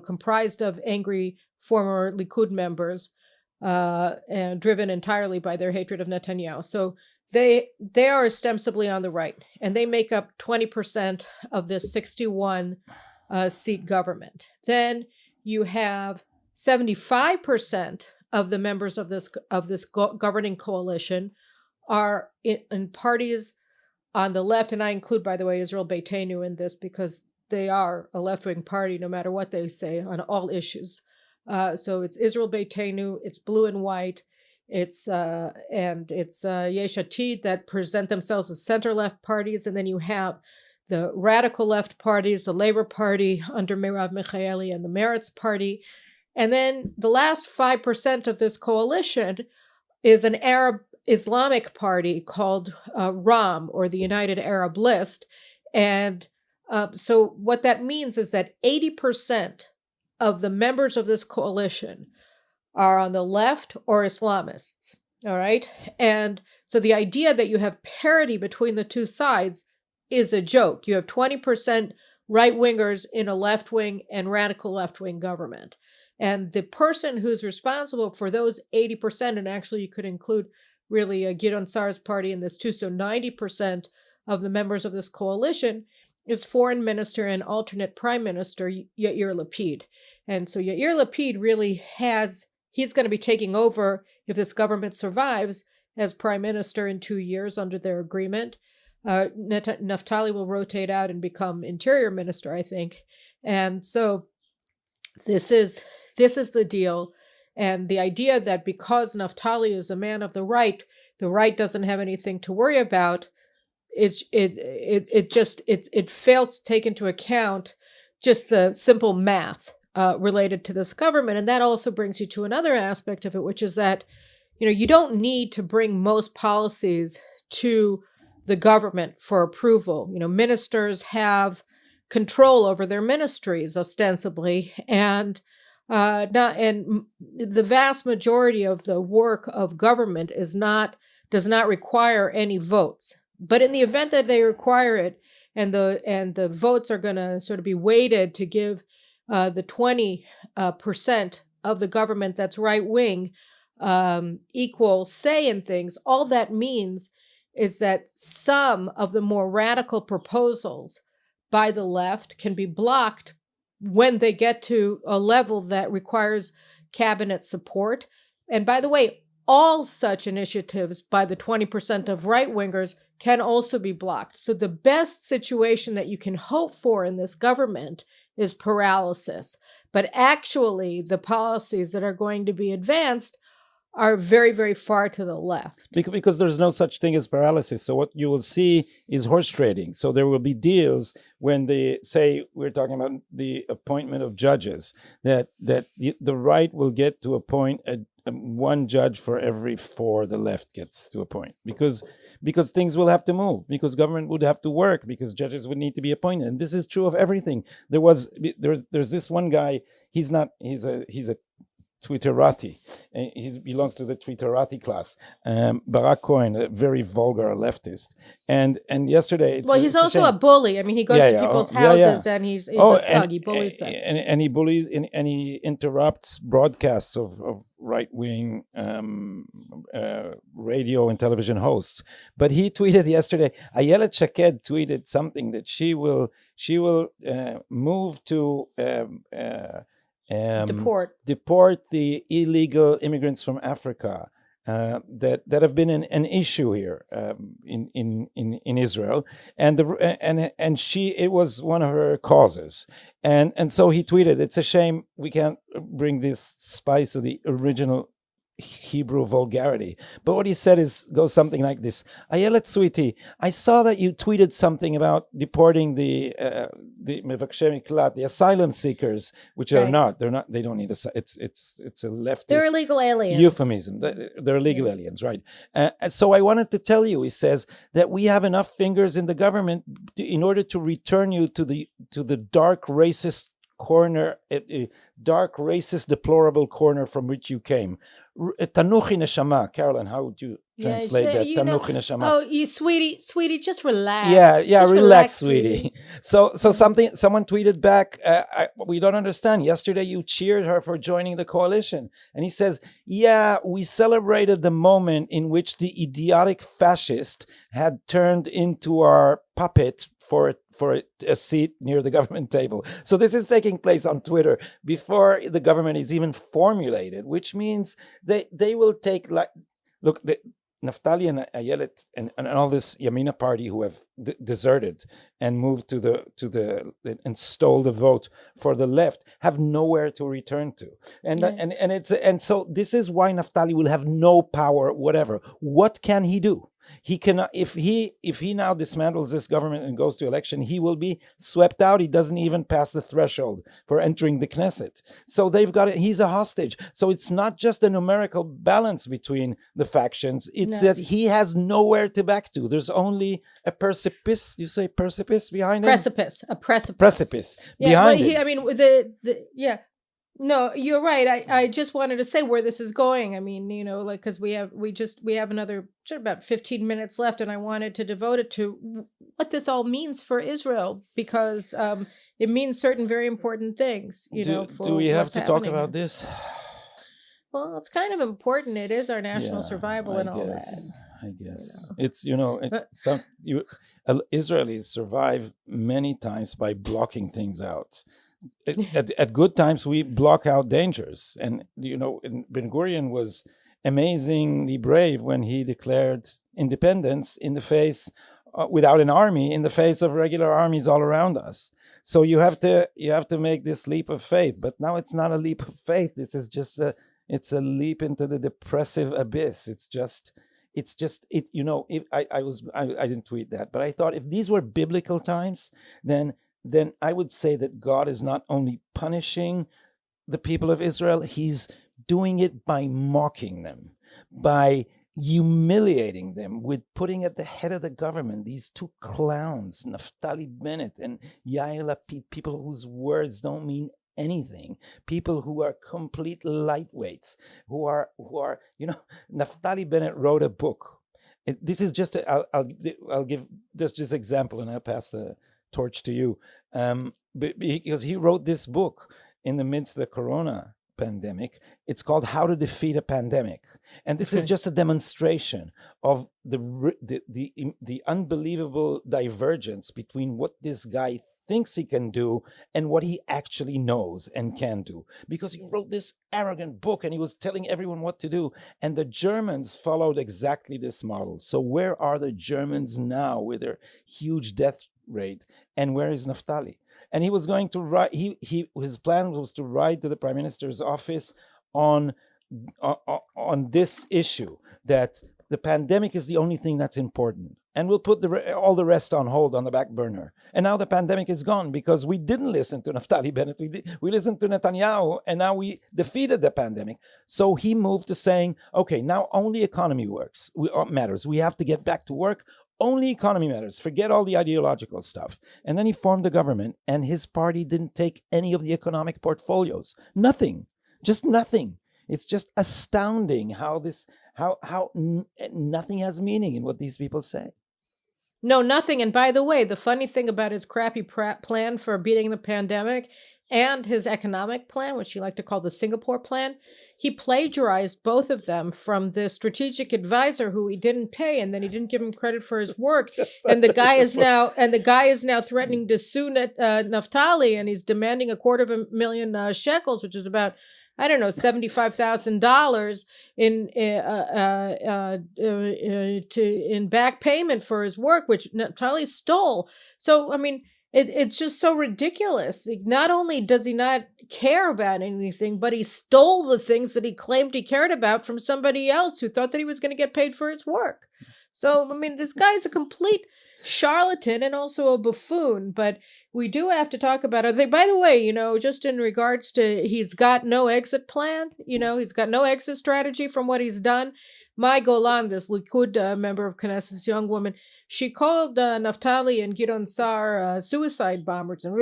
comprised of angry former Likud members and driven entirely by their hatred of Netanyahu. So they are ostensibly on the right, and they make up 20% of this 61 seat government. Then you have 75% of the members of this governing coalition are in parties on the left, and I include, by the way, Israel Beitenu in this because they are a left-wing party no matter what they say on all issues. So it's Israel Beitenu, it's blue and white, it's Yesh Atid that present themselves as center-left parties, and then you have the radical left parties, the Labor Party under Merav Michaeli and the Meretz Party. And then the last 5% of this coalition is an Arab Islamic party called RAM, or the United Arab List. And so what that means is that 80% of the members of this coalition are on the left or Islamists. All right. And so the idea that you have parity between the two sides is a joke. You have 20% right wingers in a left wing and radical left wing government. And the person who's responsible for those 80%, and actually you could include really Gideon Sa'ar's party in this too, so 90% of the members of this coalition, is Foreign Minister and alternate Prime Minister Yair Lapid. And so Yair Lapid really he's going to be taking over, if this government survives, as Prime Minister in 2 years under their agreement. Naftali will rotate out and become Interior Minister, I think. And so this is the deal. And the idea that because Naftali is a man of the right doesn't have anything to worry about, it fails to take into account just the simple math related to this government. And that also brings you to another aspect of it, which is that, you don't need to bring most policies to the government for approval. Ministers have control over their ministries ostensibly, and the vast majority of the work of government does not require any votes. But in the event that they require it, and the votes are going to sort of be weighted to give the 20% of the government that's right wing equal say in things, all that means is that some of the more radical proposals by the left can be blocked when they get to a level that requires cabinet support. And by the way, all such initiatives by the 20% of right-wingers can also be blocked. So the best situation that you can hope for in this government is paralysis. But actually, the policies that are going to be advanced are very, very far to the left. Because there's no such thing as paralysis. So what you will see is horse trading. So there will be deals when they say, we're talking about the appointment of judges, that the right will get to appoint one judge for every 4 the left gets to appoint. Because things will have to move, because government would have to work, because judges would need to be appointed. And this is true of everything. There's this one guy, he's a Twitterati. He belongs to the Twitterati class. Barak Cohen, a very vulgar leftist. And yesterday... he's also a bully. I mean, he goes to people's houses and he's a thug. He bullies them. And he bullies and he interrupts broadcasts of right-wing radio and television hosts. But he tweeted yesterday, Ayelet Shaked tweeted something that she will move to... deport the illegal immigrants from Africa that have been an issue here in Israel, and it was one of her causes, and so he tweeted, "It's a shame we can't bring this spice of the original Hebrew vulgarity." But what he said goes something like this: Ayelet, sweetie, I saw that you tweeted something about deporting the Mevakshei Miklat, the asylum seekers, which are not. They don't need it's a leftist. They're illegal aliens. Euphemism. They're illegal aliens, right? So I wanted to tell you, he says, that we have enough fingers in the government in order to return you to the dark racist corner, dark racist deplorable corner from which you came. Tanuchi neshama. Carolyn, how would you translate that? Tanuchi neshama. Oh, you sweetie, just relax. Yeah, just relax, sweetie. So someone tweeted back, we don't understand. Yesterday you cheered her for joining the coalition. And he says, yeah, we celebrated the moment in which the idiotic fascist had turned into our puppet for a seat near the government table. So this is taking place on Twitter before the government is even formulated, which means they will take, Naftali and Ayelet and all this Yamina party who have deserted and moved and stole the vote for the left have nowhere to return to, and so this is why Naftali will have no power. Whatever. What can he do? He cannot, if he now dismantles this government and goes to election, he will be swept out. He doesn't even pass the threshold for entering the Knesset. So they've got it. He's a hostage. So it's not just a numerical balance between the factions. It's that he has nowhere to back to. There's only a precipice. You say precipice behind him? A precipice behind him. I mean, No, you're right. I just wanted to say where this is going. I mean, like, because we have another about 15 minutes left, and I wanted to devote it to what this all means for Israel, because it means certain very important things. Do we have to talk about this? Well, it's kind of important. It is our national survival and all that. I guess it's Israelis survive many times by blocking things out. At good times, we block out dangers. And, Ben Gurion was amazingly brave when he declared independence in the face, without an army, in the face of regular armies all around us. So you have to make this leap of faith. But now it's not a leap of faith. This is just it's a leap into the depressive abyss. I didn't tweet that, but I thought if these were biblical times, then I would say that God is not only punishing the people of Israel, he's doing it by mocking them, by humiliating them, with putting at the head of the government these two clowns, Naftali, Bennett, and Yair, Lapid, people whose words don't mean anything, people who are complete lightweights, who are Naftali Bennett wrote a book. This is just I'll give just this example, and I'll pass the torch to you, because he wrote this book in the midst of the corona pandemic. It's called How to Defeat a Pandemic, and this is just a demonstration of the unbelievable divergence between what this guy thinks he can do and what he actually knows and can do, because he wrote this arrogant book and he was telling everyone what to do, and the Germans followed exactly this model. So where are the Germans now with their huge death rate, and where is Naftali? And he was going to write, his plan was to write to the prime minister's office on this issue, that the pandemic is the only thing that's important, and we'll put all the rest on hold, on the back burner. And now the pandemic is gone because we didn't listen to Naftali Bennett. We listened to Netanyahu, and now we defeated the pandemic. So he moved to saying, okay, now only economy matters. We have to get back to work. Only economy matters. Forget all the ideological stuff. And then he formed the government, and his party didn't take any of the economic portfolios. Nothing. Just nothing. It's just astounding how nothing has meaning in what these people say. No, nothing. And by the way, the funny thing about his crappy plan for beating the pandemic and his economic plan, which he liked to call the Singapore plan, he plagiarized both of them from the strategic advisor who he didn't pay, and then he didn't give him credit for his work. And the guy is now threatening to sue Naftali, and he's demanding $250,000 shekels, which is about, I don't know, $75,000 in back payment for his work, which Naftali stole. So, I mean, it's just so ridiculous. Not only does he not care about anything, but he stole the things that he claimed he cared about from somebody else who thought that he was going to get paid for his work. So, I mean, this guy's a complete charlatan and also a buffoon. But we do have to talk about it. By the way, just in regards to, he's got no exit plan. He's got no exit strategy from what he's done. Mai Golan, this Likud member of Knesset, this young woman, she called Naftali and Gideon Sa'ar suicide bombers. And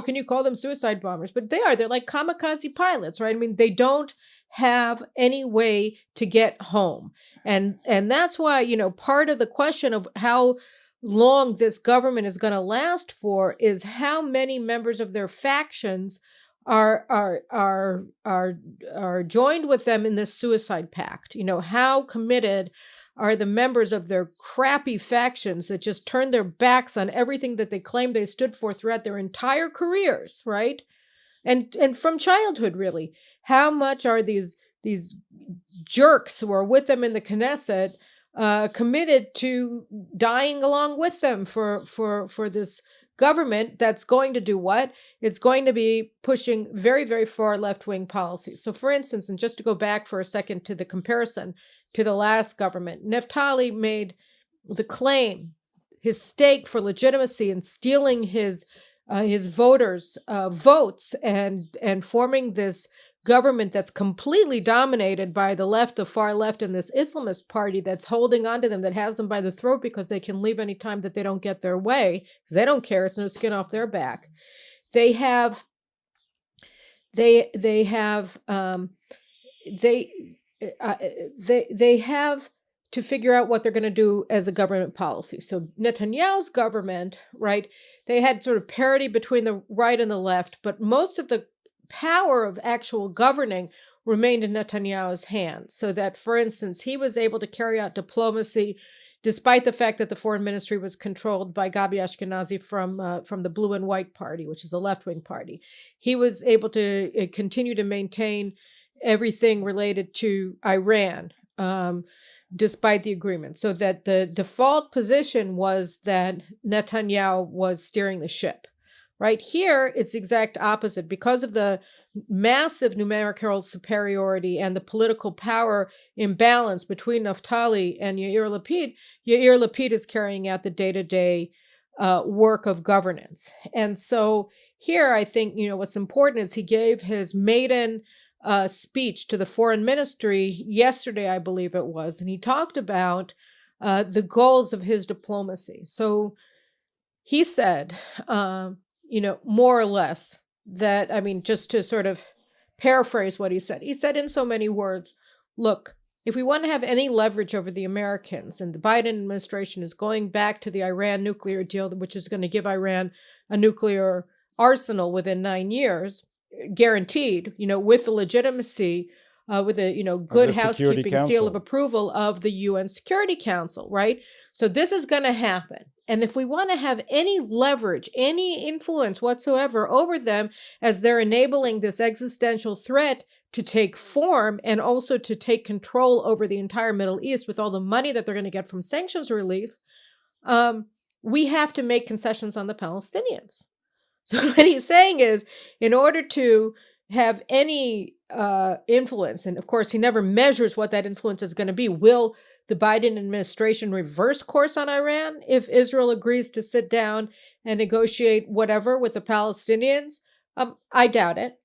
can you call them suicide bombers? But they're like kamikaze pilots, right? I mean, they don't have any way to get home. And that's why, part of the question of how long this government is going to last for is how many members of their factions are joined with them in this suicide pact. How committed are the members of their crappy factions that just turned their backs on everything that they claimed they stood for throughout their entire careers, right? And from childhood, really. How much are these jerks who are with them in the Knesset committed to dying along with them for this government that's going to do what? It's going to be pushing very, very far left-wing policies. So for instance, and just to go back for a second to the comparison to the last government, Naftali made the claim, his stake for legitimacy in stealing his voters' votes and forming this government that's completely dominated by the left, the far left, and this Islamist party that's holding on to them, that has them by the throat because they can leave any time that they don't get their way, because they don't care. It's no skin off their back. They have to figure out what they're going to do as a government policy. So Netanyahu's government, right, they had sort of parity between the right and the left, but most of the power of actual governing remained in Netanyahu's hands. So that, for instance, he was able to carry out diplomacy despite the fact that the foreign ministry was controlled by Gabi Ashkenazi from the Blue and White Party, which is a left-wing party. He was able to continue to maintain everything related to Iran, despite the agreement. So that the default position was that Netanyahu was steering the ship. Right here, it's the exact opposite. Because of the massive numerical superiority and the political power imbalance between Naftali and Yair Lapid is carrying out the day-to-day work of governance. And so here, I think, what's important is he gave his maiden speech to the foreign ministry yesterday, I believe it was, and he talked about the goals of his diplomacy. So he said, more or less that, just to sort of paraphrase what he said in so many words, look, if we want to have any leverage over the Americans, and the Biden administration is going back to the Iran nuclear deal, which is going to give Iran a nuclear arsenal within 9 years, guaranteed, with the legitimacy, with a, good housekeeping seal of approval of the UN Security Council, right? So this is going to happen. And if we want to have any leverage, any influence whatsoever over them as they're enabling this existential threat to take form and also to take control over the entire Middle East with all the money that they're going to get from sanctions relief, we have to make concessions on the Palestinians. So what he's saying is, in order to have any influence, and of course he never measures what that influence is going to be, will the Biden administration reverse course on Iran if Israel agrees to sit down and negotiate whatever with the Palestinians? I doubt it.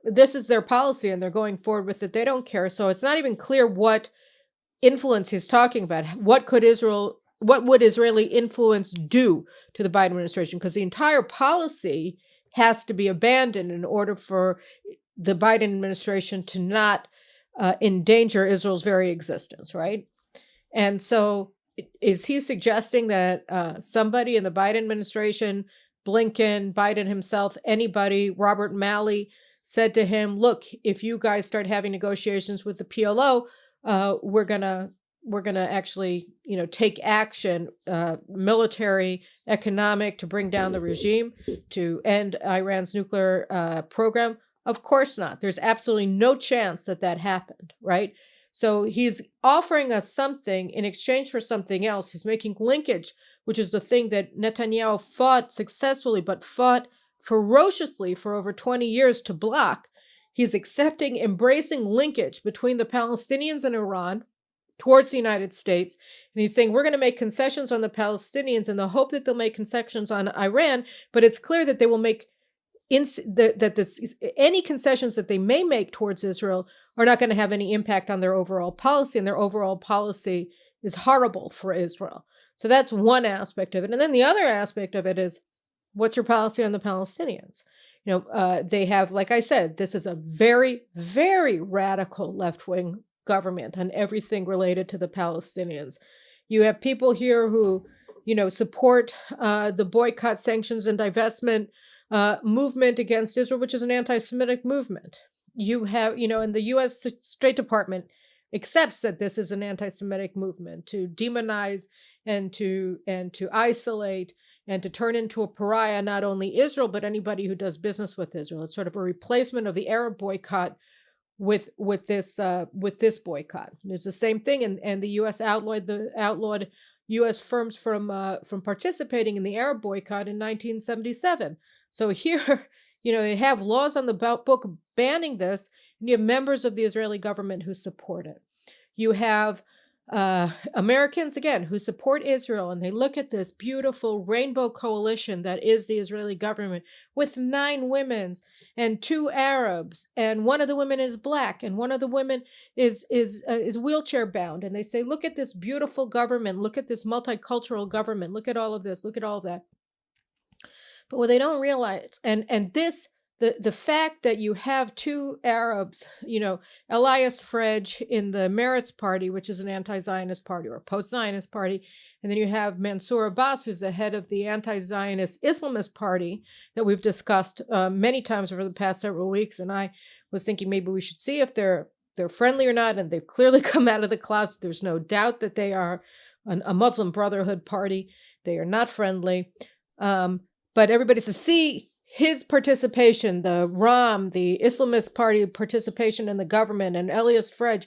This is their policy and they're going forward with it. They don't care. So it's not even clear what influence he's talking about. What would Israeli influence do to the Biden administration? Because the entire policy has to be abandoned in order for the Biden administration to not endanger Israel's very existence, right? And so is he suggesting that somebody in the Biden administration, Blinken, Biden himself, anybody, Robert Malley, said to him, look, if you guys start having negotiations with the PLO, we're gonna actually, take action, military, economic, to bring down the regime, to end Iran's nuclear program? Of course not. There's absolutely no chance that happened, right? So he's offering us something in exchange for something else. He's making linkage, which is the thing that Netanyahu fought successfully, but fought ferociously for over 20 years to block. He's embracing linkage between the Palestinians and Iran towards the United States. And he's saying, we're going to make concessions on the Palestinians in the hope that they'll make concessions on Iran, but it's clear that they will make any concessions that they may make towards Israel are not going to have any impact on their overall policy, and their overall policy is horrible for Israel. So that's one aspect of it. And then the other aspect of it is, what's your policy on the Palestinians? They have, like I said, this is a very, very radical left-wing government on everything related to the Palestinians. You have people here who, support the boycott, sanctions, and divestment movement against Israel, which is an anti-Semitic movement. You have, and the U.S. State Department accepts that this is an anti-Semitic movement to demonize and to isolate and to turn into a pariah not only Israel but anybody who does business with Israel. It's sort of a replacement of the Arab boycott with this boycott. It's the same thing, and the U.S. outlawed U.S. firms from participating in the Arab boycott in 1977. So here, they have laws on the book banning this, and you have members of the Israeli government who support it. You have Americans, again, who support Israel, and they look at this beautiful rainbow coalition that is the Israeli government with 9 women and 2 Arabs, and one of the women is black, and one of the women is wheelchair bound, and they say, look at this beautiful government, look at this multicultural government, look at all of this, look at all that. But what they don't realize, and this, the fact that you have 2 Arabs, Elias Frej in the Meretz party, which is an anti-Zionist party or a post-Zionist party, and then you have Mansour Abbas, who's the head of the anti-Zionist Islamist party that we've discussed many times over the past several weeks. And I was thinking maybe we should see if they're friendly or not. And they've clearly come out of the closet. There's no doubt that they are a Muslim Brotherhood party. They are not friendly. But everybody says, see, his participation, the Ram, the Islamist party participation in the government, and Elias Frej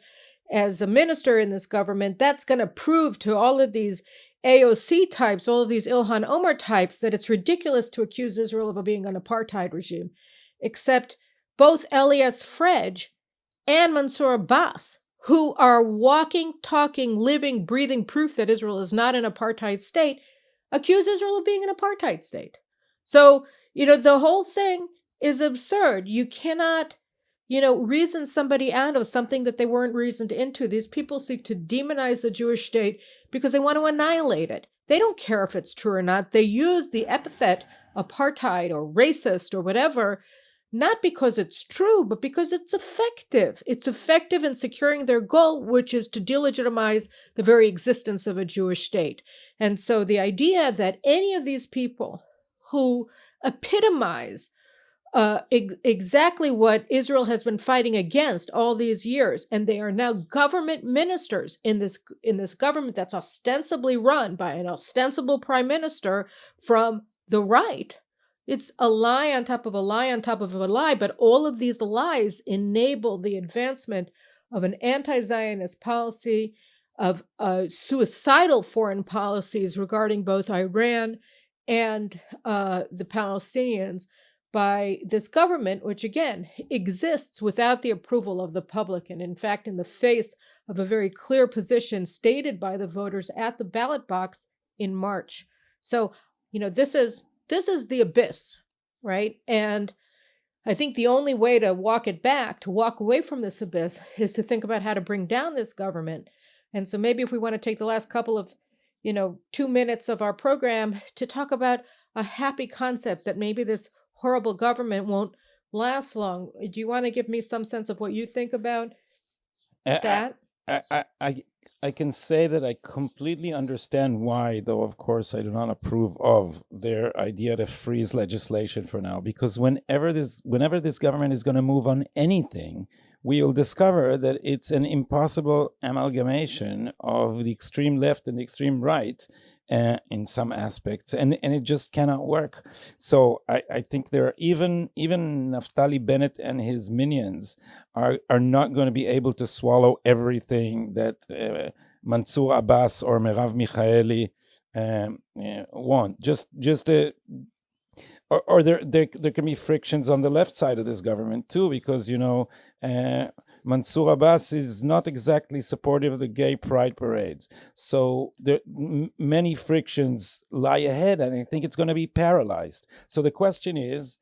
as a minister in this government, that's going to prove to all of these AOC types, all of these Ilhan Omar types, that it's ridiculous to accuse Israel of being an apartheid regime. Except both Elias Frej and Mansour Abbas, who are walking, talking, living, breathing proof that Israel is not an apartheid state, accuse Israel of being an apartheid state. So, the whole thing is absurd. You cannot, reason somebody out of something that they weren't reasoned into. These people seek to demonize the Jewish state because they want to annihilate it. They don't care if it's true or not. They use the epithet apartheid or racist or whatever, not because it's true, but because it's effective. It's effective in securing their goal, which is to delegitimize the very existence of a Jewish state. And so the idea that any of these people who epitomize exactly what Israel has been fighting against all these years, and they are now government ministers in this government that's ostensibly run by an ostensible prime minister from the right. It's a lie on top of a lie on top of a lie, but all of these lies enable the advancement of an anti-Zionist policy, of suicidal foreign policies regarding both Iran and the Palestinians by this government, which again exists without the approval of the public, and in fact in the face of a very clear position stated by the voters at the ballot box in March. So, this is the abyss, right? And I think the only way to walk it back, to walk away from this abyss, is to think about how to bring down this government. And so maybe if we want to take the last couple of 2 minutes of our program to talk about a happy concept that maybe this horrible government won't last long. Do you want to give me some sense of what you think about that? I can say that I completely understand why, though of course I do not approve of their idea to freeze legislation for now, because whenever this government is going to move on anything, we will discover that it's an impossible amalgamation of the extreme left and the extreme right in some aspects, and it just cannot work. So I think there are even Naftali Bennett and his minions are not going to be able to swallow everything that Mansour Abbas or Merav Michaeli want. Or there can be frictions on the left side of this government too, because Mansour Abbas is not exactly supportive of the gay pride parades. So many frictions lie ahead, and I think it's going to be paralyzed. So the question is,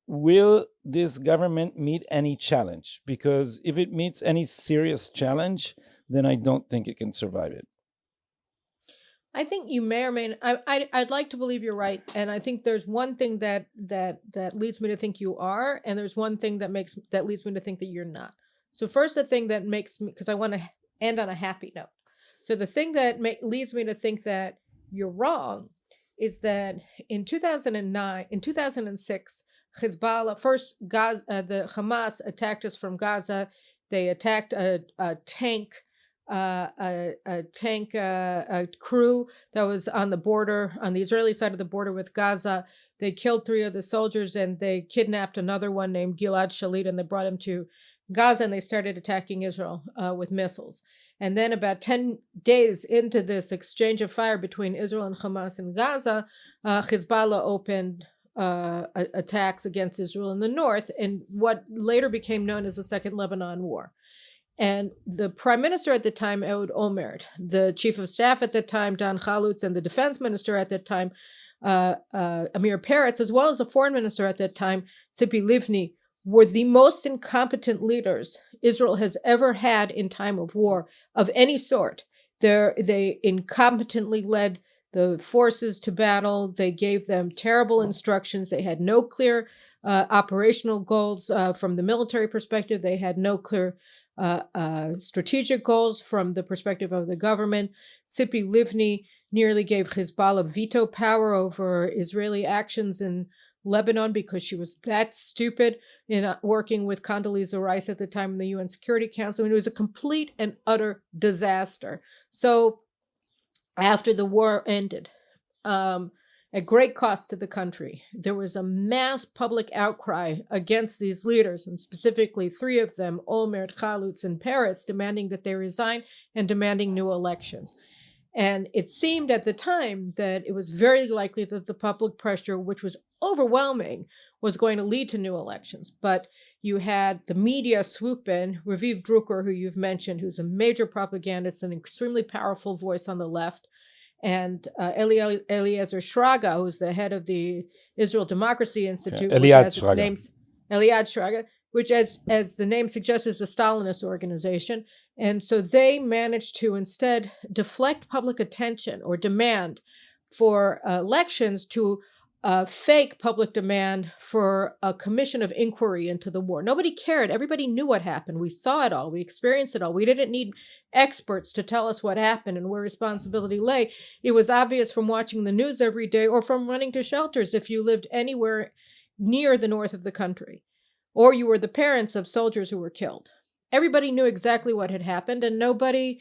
will this government meet any challenge? Because if it meets any serious challenge, then I don't think it can survive it. I think you may or may not. I'd like to believe you're right, and I think there's one thing that leads me to think you are, and there's one thing that leads me to think that you're not. So first, the thing that makes me, because I want to end on a happy note. So the thing that leads me to think that you're wrong is that in 2006, Hezbollah, first the Hamas attacked us from Gaza. They attacked a tank crew that was on the border, on the Israeli side of the border with Gaza. They killed 3 of the soldiers, and they kidnapped another one named Gilad Shalit, and they brought him to Gaza, and they started attacking Israel with missiles. And then about 10 days into this exchange of fire between Israel and Hamas in Gaza, Hezbollah opened attacks against Israel in the north in what later became known as the Second Lebanon War. And the prime minister at the time, Ehud Olmert, the chief of staff at the time, Dan Chalutz, and the defense minister at that time, Amir Peretz, as well as the foreign minister at that time, Tzipi Livni, were the most incompetent leaders Israel has ever had in time of war of any sort. They incompetently led the forces to battle. They gave them terrible instructions. They had no clear operational goals from the military perspective. They had no clear strategic goals from the perspective of the government. Tzipi Livni nearly gave Hezbollah veto power over Israeli actions in Lebanon because she was that stupid in working with Condoleezza Rice at the time in the UN Security Council. I mean, it was a complete and utter disaster. So after the war ended, at great cost to the country, there was a mass public outcry against these leaders, and specifically three of them, Olmert, Chalutz, and Peretz, demanding that they resign and demanding new elections. And it seemed at the time that it was very likely that the public pressure, which was overwhelming, was going to lead to new elections. But you had the media swoop in, Raviv Drucker, who you've mentioned, who's a major propagandist, an extremely powerful voice on the left, and Eliezer Shraga, who's the head of the Israel Democracy Institute, which has its name, Eliad Shraga, which, as the name suggests, is a Stalinist organization. And so they managed to instead deflect public attention or demand for elections to fake public demand for a commission of inquiry into the war. Nobody cared. Everybody knew what happened. We saw it all. We experienced it all. We didn't need experts to tell us what happened and where responsibility lay. It was obvious from watching the news every day or from running to shelters if you lived anywhere near the north of the country, or you were the parents of soldiers who were killed. Everybody knew exactly what had happened, and nobody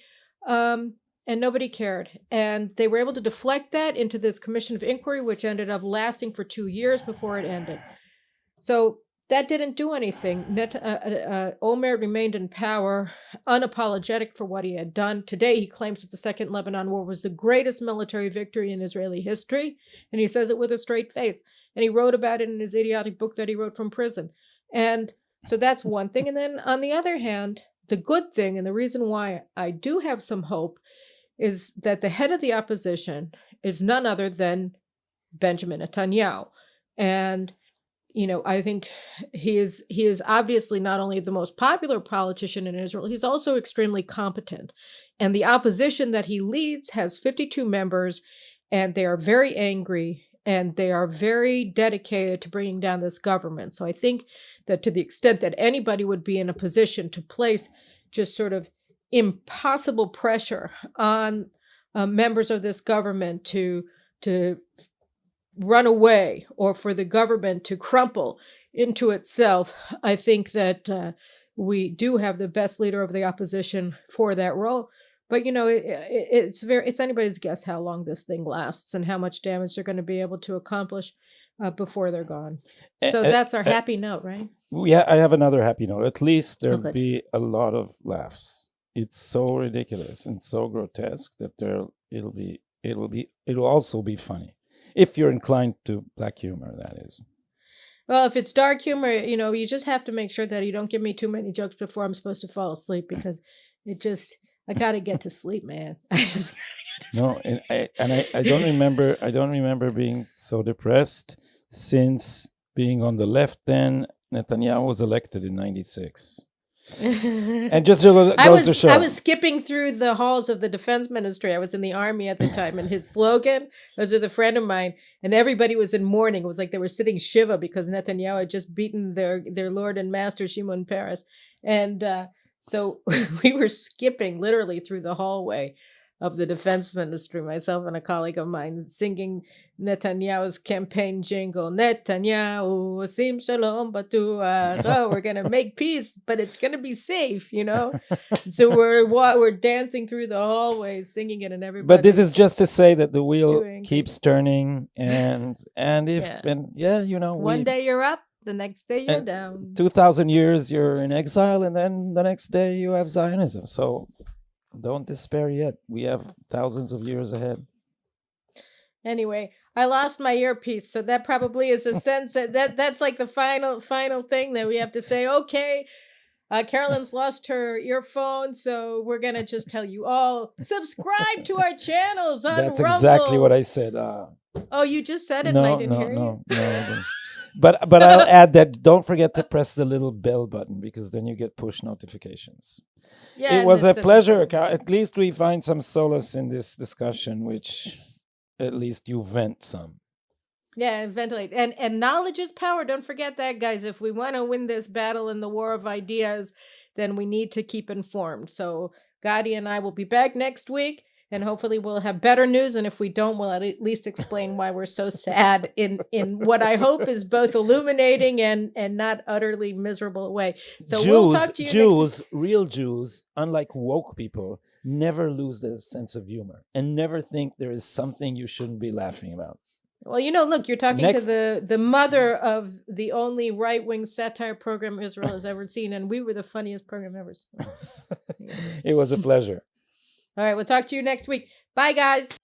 cared. And they were able to deflect that into this commission of inquiry, which ended up lasting for 2 years before it ended. So that didn't do anything. Olmert remained in power, unapologetic for what he had done. Today, he claims that the Second Lebanon War was the greatest military victory in Israeli history, and he says it with a straight face. And he wrote about it in his idiotic book that he wrote from prison. And so that's one thing. And then on the other hand, the good thing, and the reason why I do have some hope, is that the head of the opposition is none other than Benjamin Netanyahu. And, you know, I think he is obviously not only the most popular politician in Israel, he's also extremely competent. And the opposition that he leads has 52 members, and they are very angry, and they are very dedicated to bringing down this government. So I think that to the extent that anybody would be in a position to place just sort of impossible pressure on members of this government to run away or for the government to crumple into itself, I think that we do have the best leader of the opposition for that role. But, you know, it's anybody's guess how long this thing lasts and how much damage they're going to be able to accomplish before they're gone. So that's our happy note, right? Yeah, I have another happy note. At least there'll be a lot of laughs. It's so ridiculous and so grotesque that it'll also be funny. If you're inclined to black humor, that is. Well, if it's dark humor, you know, you just have to make sure that you don't give me too many jokes before I'm supposed to fall asleep, because I gotta get to sleep, man. No, and I don't remember being so depressed since being on the left. Then Netanyahu was elected in '96. And just goes to show. I was skipping through the halls of the defense ministry. I was in the army at the time, and his slogan was with a friend of mine, and everybody was in mourning. It was like they were sitting Shiva because Netanyahu had just beaten their Lord and Master Shimon Peres. And so we were skipping literally through the hallway of the defense ministry, myself and a colleague of mine, singing Netanyahu's campaign jingle, Netanyahu, Sim Shalom Batuach. Oh, we're going to make peace, but it's going to be safe, you know? So we're dancing through the hallways, singing it, and everybody. But this is just to say that the wheel keeps turning, and you know. One day you're up, the next day you're down. 2,000 years you're in exile, and then the next day you have Zionism. So don't despair yet. We have thousands of years ahead. Anyway, I lost my earpiece, so that probably is a sense that's like the final thing that we have to say. Okay, Carolyn's lost her earphone, so we're going to just tell you all, subscribe to our channels on That's Rumble. exactly what I said. Oh, you just said it and I didn't hear you? No, I didn't. But I'll add that don't forget to press the little bell button because then you get push notifications. Yeah, it was a pleasure. At least we find some solace in this discussion, which at least you vent some. Yeah, and ventilate. And knowledge is power. Don't forget that, guys. If we want to win this battle in the war of ideas, then we need to keep informed. So Gadi and I will be back next week, and hopefully we'll have better news. And if we don't, we'll at least explain why we're so sad in what I hope is both illuminating and not utterly miserable way. So we'll talk to you next week. Real Jews, unlike woke people, never lose their sense of humor and never think there is something you shouldn't be laughing about. Well, look, you're talking to the mother of the only right-wing satire program Israel has ever seen, and we were the funniest program ever seen. It was a pleasure. All right, we'll talk to you next week. Bye, guys.